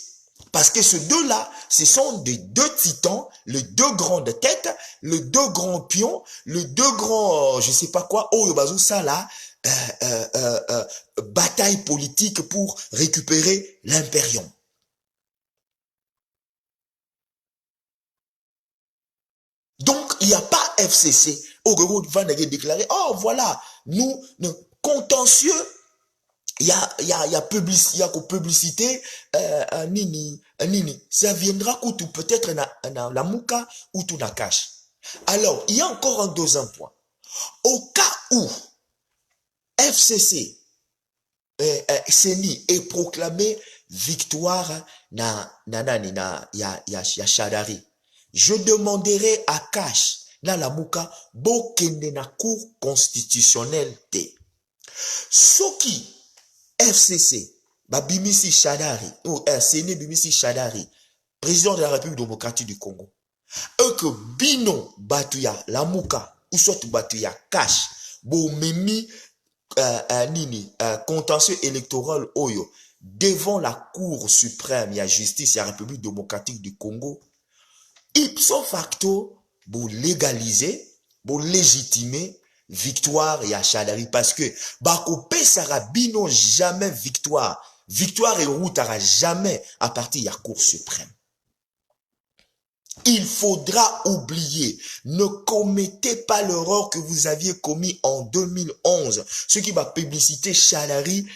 Parce que ces deux-là, ce sont des deux titans, les deux grandes têtes, les deux grands pions, les deux grands, je sais pas quoi, oh, bazou ça là, bataille politique pour récupérer l'impérium. Donc, il n'y a pas FCC. Au Grégo va déclarer, oh voilà, nous contentieux, il y a publicité, nini, ça viendra ou peut-être na la Muka ou tout na cash. Alors, il y a encore un deuxième point. Au cas où FCC CENI est proclamé victoire ya Shadari, je demanderai à Cash na la Muka bokende na cour constitutionnelle te. Soki FCC, Bimisi Shadari, ou CENI Bimisi Shadari, président de la République démocratique du Congo, et que Bino Batuya, Lamuka, ou soit Batuya Cash, bo memi contentieux électoral Oyo, devant la Cour suprême, il y a justice, il y a République démocratique du Congo, ipso facto, bo légaliser, bo légitimer, victoire et à Shadari parce que Bako Pesara Bino jamais victoire. Victoire et routera jamais à partir de la Cour suprême. Il faudra oublier, ne commettez pas l'erreur que vous aviez commis en 2011. Ce qui va publicité Shadari,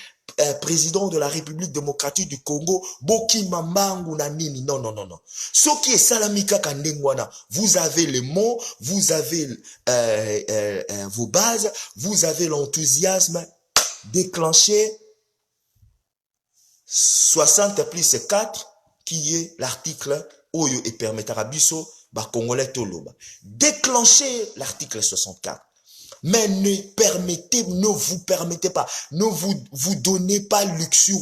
président de la République démocratique du Congo, Boki Mamangu na nini. Non. Ce qui est Salamika Kandengwana, vous avez les mots, vous avez vos bases, vous avez l'enthousiasme déclenché 60 plus 4, qui est l'article Oyo et permettra biso ba Congolais toloba. Déclenchez l'article 64. Mais ne vous permettez pas, ne vous donnez pas luxure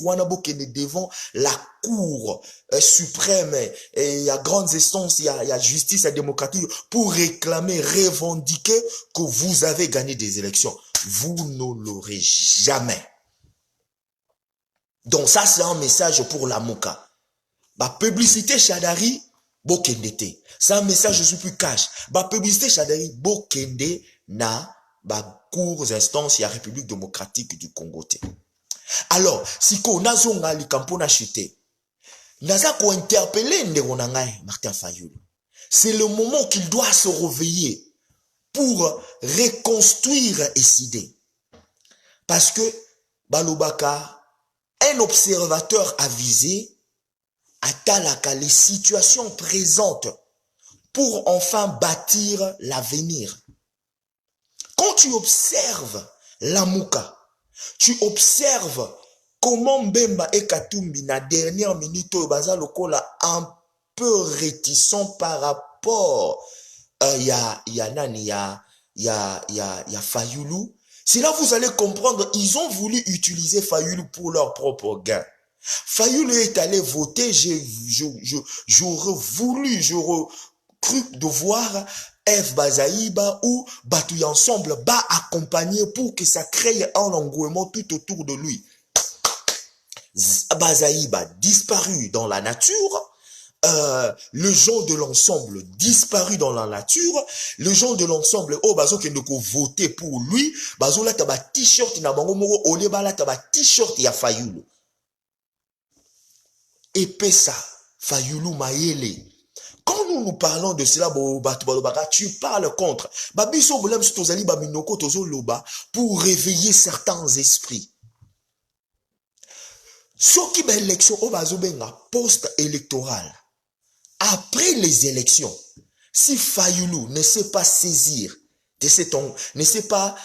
devant la Cour suprême, et il y a grandes instances, il y a justice, il y a démocratie, pour réclamer, revendiquer que vous avez gagné des élections. Vous ne l'aurez jamais. Donc ça, c'est un message pour la Muka. Ba publicité Shadari, bokendete. C'est un message, je suis plus cash. Ba publicité Shadari, bokende na ba cours instance ya République démocratique du Congo. Alors, si ko nazonga likampo na chute, naza ko interpeller ndeko na ngai Martin Fayoulou. C'est le moment qu'il doit se réveiller pour reconstruire ESID. Parce que Balobaka, un observateur avisé, atalaka les situations présentes pour enfin bâtir l'avenir. Quand tu observes Lamuka, tu observes comment Mbemba et Katumbi, na dernière minute, baza lokola un peu réticent par rapport ya Fayulu. C'est là que vous allez comprendre, ils ont voulu utiliser Fayulu pour leur propre gain. Fayulu est allé voter, j'aurais voulu, j'aurais cru de voir F. Bazaïba ou Batu ensemble accompagner pour que ça crée un engouement tout autour de lui. Bazaïba disparu dans la nature, le gens de l'ensemble disparu dans la nature, le gens de l'ensemble, oh, bazo qui ne peut voter pour lui, bazo là taba t-shirt na bango moko, ole ba là taba t-shirt ya Fayulu. Et pesa, Fayulu Mayele. Quand nous parlons de cela, tu parles contre. Babiso bolem tozali baminoko tozo loba pour réveiller certains esprits. Ce qui est l'élection au bazobenga post-électoral. Après les élections, si Fayulu ne sait pas saisir, ne sait pas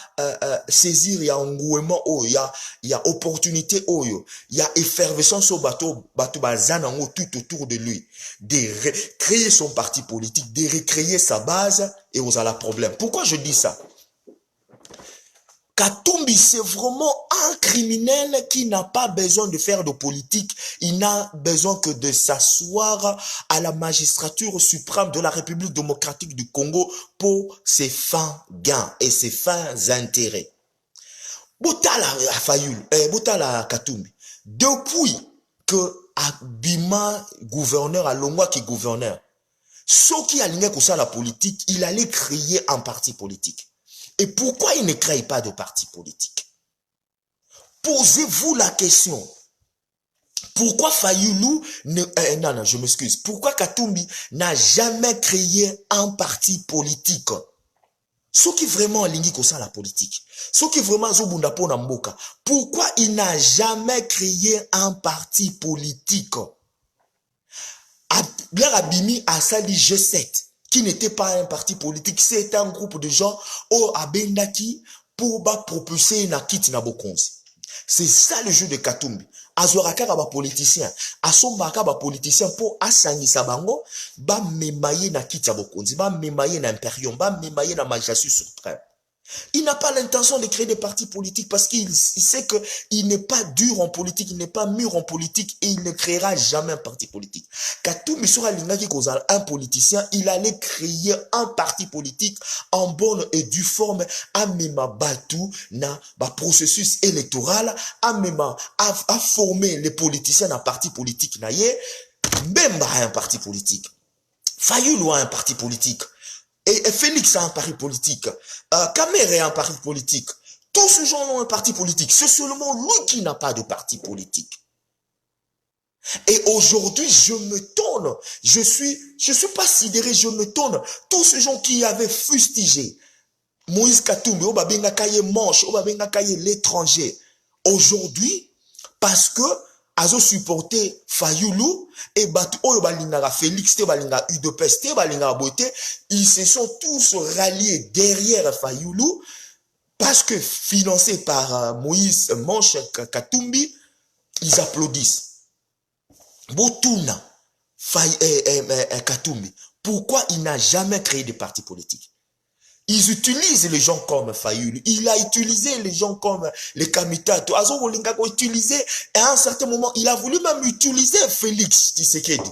saisir, il y a engouement, il y a opportunité, il y a effervescence au bateau bazanango tout autour de lui, de créer son parti politique, de recréer sa base, et vous avez un problème. Pourquoi je dis ça? Katumbi, c'est vraiment un criminel qui n'a pas besoin de faire de politique. Il n'a besoin que de s'asseoir à la magistrature suprême de la République démocratique du Congo pour ses fins gains et ses fins intérêts. Botala Fayulu, Botala Katumbi, depuis que Abima gouverneur, à Longwa qui gouverneur, ce qui alignait comme ça la politique, il allait créer un parti politique. Et pourquoi il ne crée pas de parti politique? Posez-vous la question. Pourquoi Fayulu non, je m'excuse. Pourquoi Katumbi n'a jamais créé un parti politique? Ce qui vraiment aligné comme ça la politique. Ce qui vraiment zobunda pona mboka. Pourquoi il n'a jamais créé un parti politique? Bien Abimi a sali G7. Qui n'était pas un parti politique, c'est un groupe de gens au Abendaki pour propulser na kit na bokonzi. C'est ça le jeu de Katumbi. Azoraka ba politicien, asombaka ba politicien pour asangisa bango, ba memaye na kit ya bokonzi, ba memaye na imperium, ba memaye na magistrature suprême. Il n'a pas l'intention de créer des partis politiques parce qu'il sait qu'il n'est pas dur en politique, il n'est pas mûr en politique et il ne créera jamais un parti politique. Katumbi sera un politicien, il allait créer un parti politique en bonne et due forme, à même batu na processus électoral, à même à former les politiciens d'un parti politique naïe, même un parti politique. Fayulu a un parti politique. Et Félix a un parti politique. Kamere a un parti politique. Tous ces gens ont un parti politique. C'est seulement lui qui n'a pas de parti politique. Et aujourd'hui, je me tourne. Je suis pas sidéré, je me tourne. Tous ces gens qui avaient fustigé Moïse Katumbi, Obabenga Kaye Manche, Obabenga Kaye l'étranger. Aujourd'hui, parce que azo supporter Fayulu et batu oyo balingaka Félix te balinga UDPS te balinga Boité, ils se sont tous ralliés derrière Fayulu parce que financés par Moïse Manche Katumbi, ils applaudissent. Botuna Katumbi, pourquoi il n'a jamais créé de parti politique? Ils utilisent les gens comme Fayulu. Il a utilisé les gens comme les Kamitato. Azo Bolinga a utilisé, et à un certain moment, il a voulu même utiliser Félix Tshisekedi.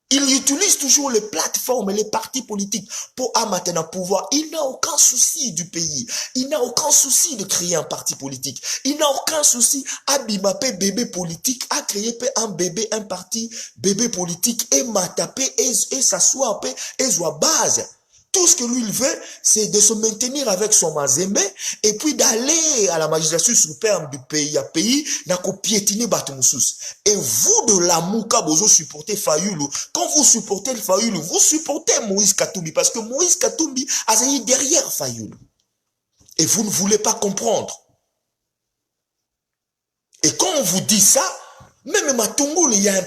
Il utilise toujours les plateformes et les partis politiques pour amasser un pouvoir. Il n'a aucun souci du pays. Il n'a aucun souci de créer un parti politique. Il n'a aucun souci à bimaper bébé politique, à créer un bébé, un parti bébé politique et m'ataper et s'asseoir et soit base. Tout ce que lui il veut, c'est de se maintenir avec son mazembe et puis d'aller à la magistrature suprême du pays à pays, n'a qu'au piétiner Batumoussous. Et vous de la Mouka, vous supportez Fayulu. Quand vous supportez le Fayulu, vous supportez Moïse Katumbi parce que Moïse Katumbi a sailli derrière Fayulu. Et vous ne voulez pas comprendre. Et quand on vous dit ça, Même Matungulu, il y a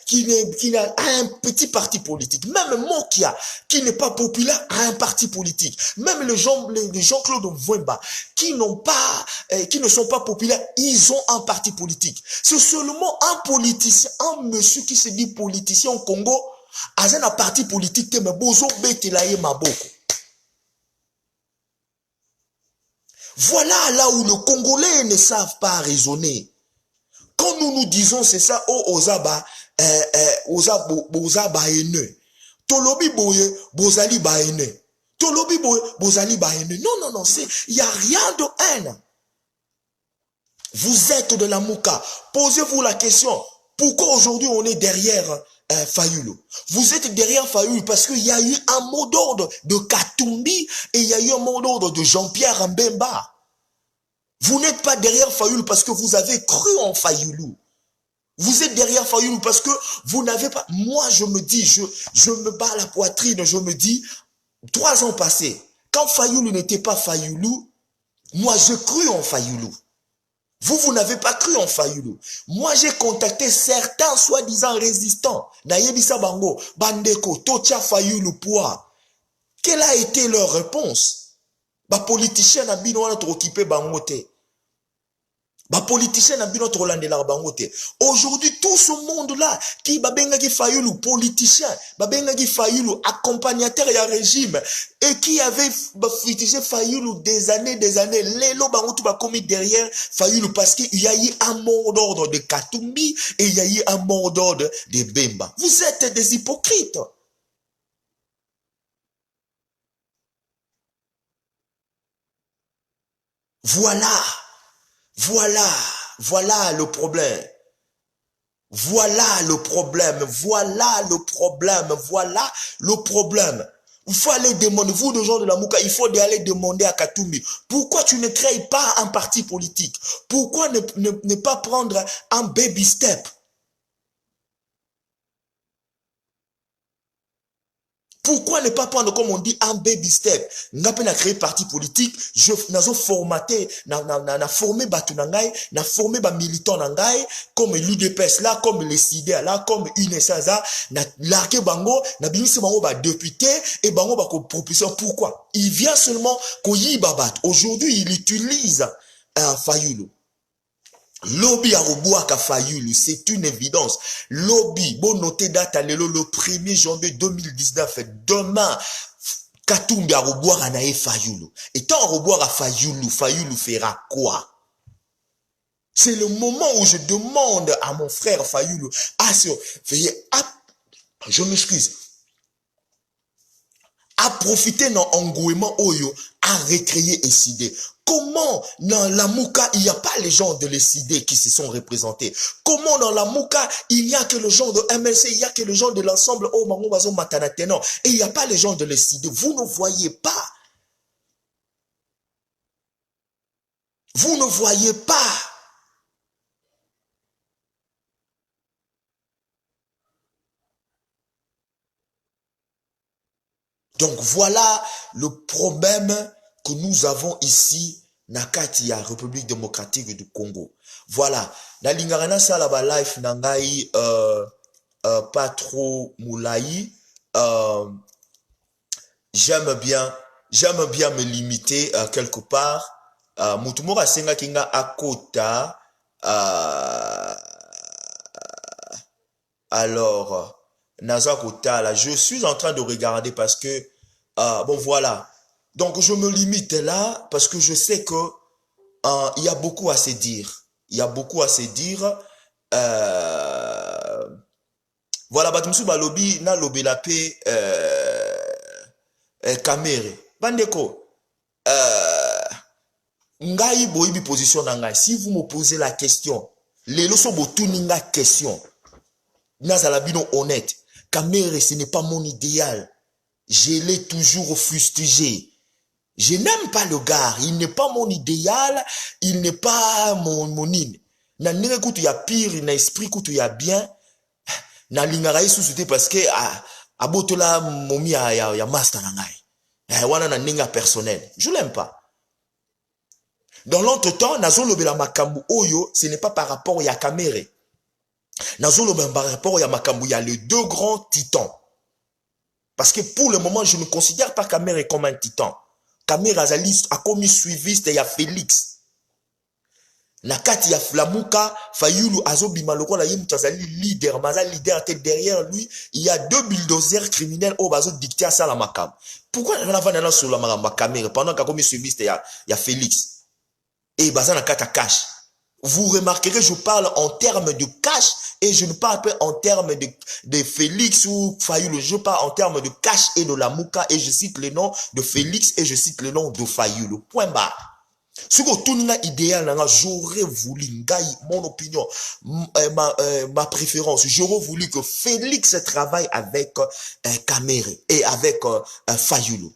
qui a un petit parti politique. Même Mokia, qui n'est pas populaire, a un parti politique. Même les Jean-Claude Mvwemba, qui ne sont pas populaires, ils ont un parti politique. C'est seulement un politicien, un monsieur qui se dit politicien au Congo, a un parti politique, mais bozo betelaye maboko. Voilà là où les Congolais ne savent pas raisonner. Quand nous disons c'est ça, oh ozaba, ozaba haineux. Tolobi boye, bozali ba haineux. Tolobi boye, bozali ba haineux. Non, il n'y a rien de haine. Vous êtes de la Mouka. Posez-vous la question, pourquoi aujourd'hui on est derrière Fayulu? Vous êtes derrière Fayulu parce qu'il y a eu un mot d'ordre de Katumbi et il y a eu un mot d'ordre de Jean-Pierre Mbemba. Vous n'êtes pas derrière Fayulu parce que vous avez cru en Fayulu. Vous êtes derrière Fayulu parce que vous n'avez pas... Moi, je me dis, je me bats la poitrine, je me dis, 3 ans passés, quand Fayulu n'était pas Fayulu, moi, je cru en Fayulu. Vous n'avez pas cru en Fayulu. Moi, j'ai contacté certains soi-disant résistants. Nayebisa Bango, Bandeko, Tocha Fayulu Poa. Quelle a été leur réponse? Ba politicien na bino wana occupé bangote. Ba politicien na bino trolandela bangote. Aujourd'hui, tout ce monde-là, qui babenga ki Fayulu, politicien, babenga ki Fayulu, accompagnateur ya régime, et qui avait fétiché Fayulu des années, lelo bangote ba commis derrière Fayulu, parce qu'il y a eu un mot d'ordre de Katumbi, et il y a eu un mot d'ordre de Bemba. Vous êtes des hypocrites. Voilà le problème. Voilà le problème. Il faut aller demander, vous les gens de la Mouka, il faut aller demander à Katumbi, pourquoi tu ne crées pas un parti politique? Pourquoi ne pas prendre un baby step? Pourquoi ne pas prendre, comme on dit, un baby step? N'a pas créé parti politique, nazo formaté, na formé batu nangai, na formé ba militant nangai, comme l'UDPS là, comme les CIDA là, comme UNESAZA, na largué bango, na binisi bango ba député, et bango ba proposition. Pourquoi? Il vient seulement qu'on y babat. Aujourd'hui, il utilise un Fayulu. Lobby à Roboaka Fayulu, c'est une évidence. Lobby, bon noté date le 1er janvier 2019, demain, Katumbi à Roboaka nae Fayulu. Et tant Roboaka Fayulu, Fayulu fera quoi? C'est le moment où je demande à mon frère Fayulu, je m'excuse, à profiter d'un engouement oyo, à recréer et cider. Comment dans la Mouka, il n'y a pas les gens de l'ECD qui se sont représentés? Comment dans la Mouka, il n'y a que les gens de MLC, il n'y a que les gens de l'ensemble Oh Mango Bazo Matanatenon, et il n'y a pas les gens de l'ECD? Vous ne voyez pas. Vous ne voyez pas. Donc voilà le problème que nous avons ici nakati ya République démocratique du Congo. Voilà. Na lingarana sala ba life nangai pas trop moulaï. J'aime bien me limiter quelque part. Mutumora senga kinga akota. Alors Naza Kota, là, je suis en train de regarder parce que bon voilà. Donc je me limite là parce que je sais que il y a beaucoup à se dire. Il y a beaucoup à se dire. Voilà, batumsu balobi na lobela pe Kamere. Bandeko, ngai boyibi position na ngai. Si vous me posez la question, les leçons botuninga question. Nazalabino honnête. Kamere, ce n'est pas mon idéal. Je l'ai toujours fustigé. Je n'aime pas le gars. Il n'est pas mon idéal. Il n'est pas mon in. Na nire kutu ya pire, na esprit kutu ya bien. Na lingara sous parce que abotola momi ya master na ngai. Wana na ninga personnel. Je l'aime pas. Dans l'entretemps, nazo lobela makambu oyo, ce n'est pas par rapport ya Kamere. Nazolo ben par rapport à Makambu, il y a les deux grands titans. Parce que pour le moment, je ne considère pas Kamere comme un titan. Kamere a commis suiviste, il y a Félix. Na kati ya Flamuka, Fayulu azobima lokola ye mutu azali leader, maza leader te derrière lui, il y a deux bulldozers criminels au bazo dicter ça la makam. Pourquoi on a vanana sur la Kamere pendant qu'a commis suiviste il y a Félix et baza na kata cash. Vous remarquerez, je parle en termes de cash et je ne parle pas en termes de Félix ou Fayulu. Je parle en termes de cash et de la Mouka et je cite le nom de Félix et je cite le nom de Fayulu. Point barre. Ce que tout le idéal, j'aurais voulu, mon opinion, ma préférence, j'aurais voulu que Félix travaille avec Kamere et avec Fayulu.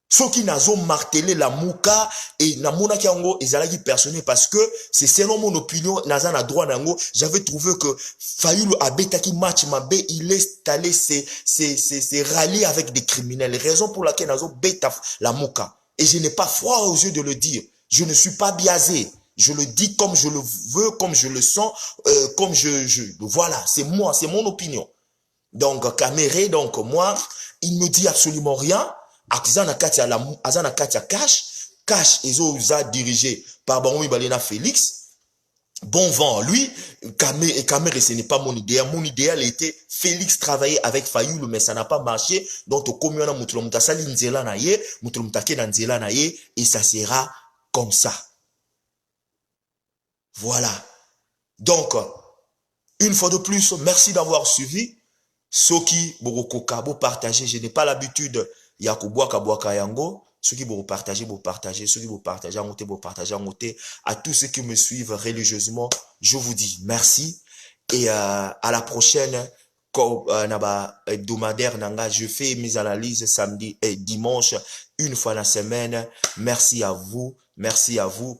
Ceux qui n'ont martelé la mouka et na mona ki yango ezalaki personnel parce que c'est selon mon opinion naza na droit nango j'avais trouvé que Fayulu abetaki match mabe il est allé se rallier avec des criminels raison pour laquelle nazo beta la mouka et je n'ai pas froid aux yeux de le dire je ne suis pas biaisé je le dis comme je le veux comme je le sens comme voilà c'est moi c'est mon opinion donc Kamere donc moi il me dit absolument rien Azana Katia Cash Ezoza dirigé par Bangoui Balena Félix. Bon vent, lui, Kamere, ce n'est pas mon idéal. Mon idéal était Félix travailler avec Fayulu, mais ça n'a pas marché. Donc, au commun, Moutolomuta Sali Nzela Naye, Moutolomutake Nzela Naye, et ça sera comme ça. Voilà. Donc, une fois de plus, merci d'avoir suivi. Soki Borokoka, vous partagez, je n'ai pas l'habitude. Yakuboaka yango, ceux qui vont partager, ceux qui vont partager, à tous ceux qui me suivent religieusement, je vous dis merci et à la prochaine hebdomadaire nanga, je fais mes analyses samedi et dimanche une fois la semaine. Merci à vous,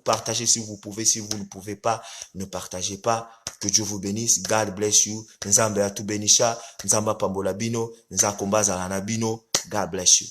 partagez si vous pouvez, si vous ne pouvez pas, ne partagez pas. Que Dieu vous bénisse, God bless you. Nzambe atu benisha, nzamba pambola bino, nzakombaza lanabino. God bless you.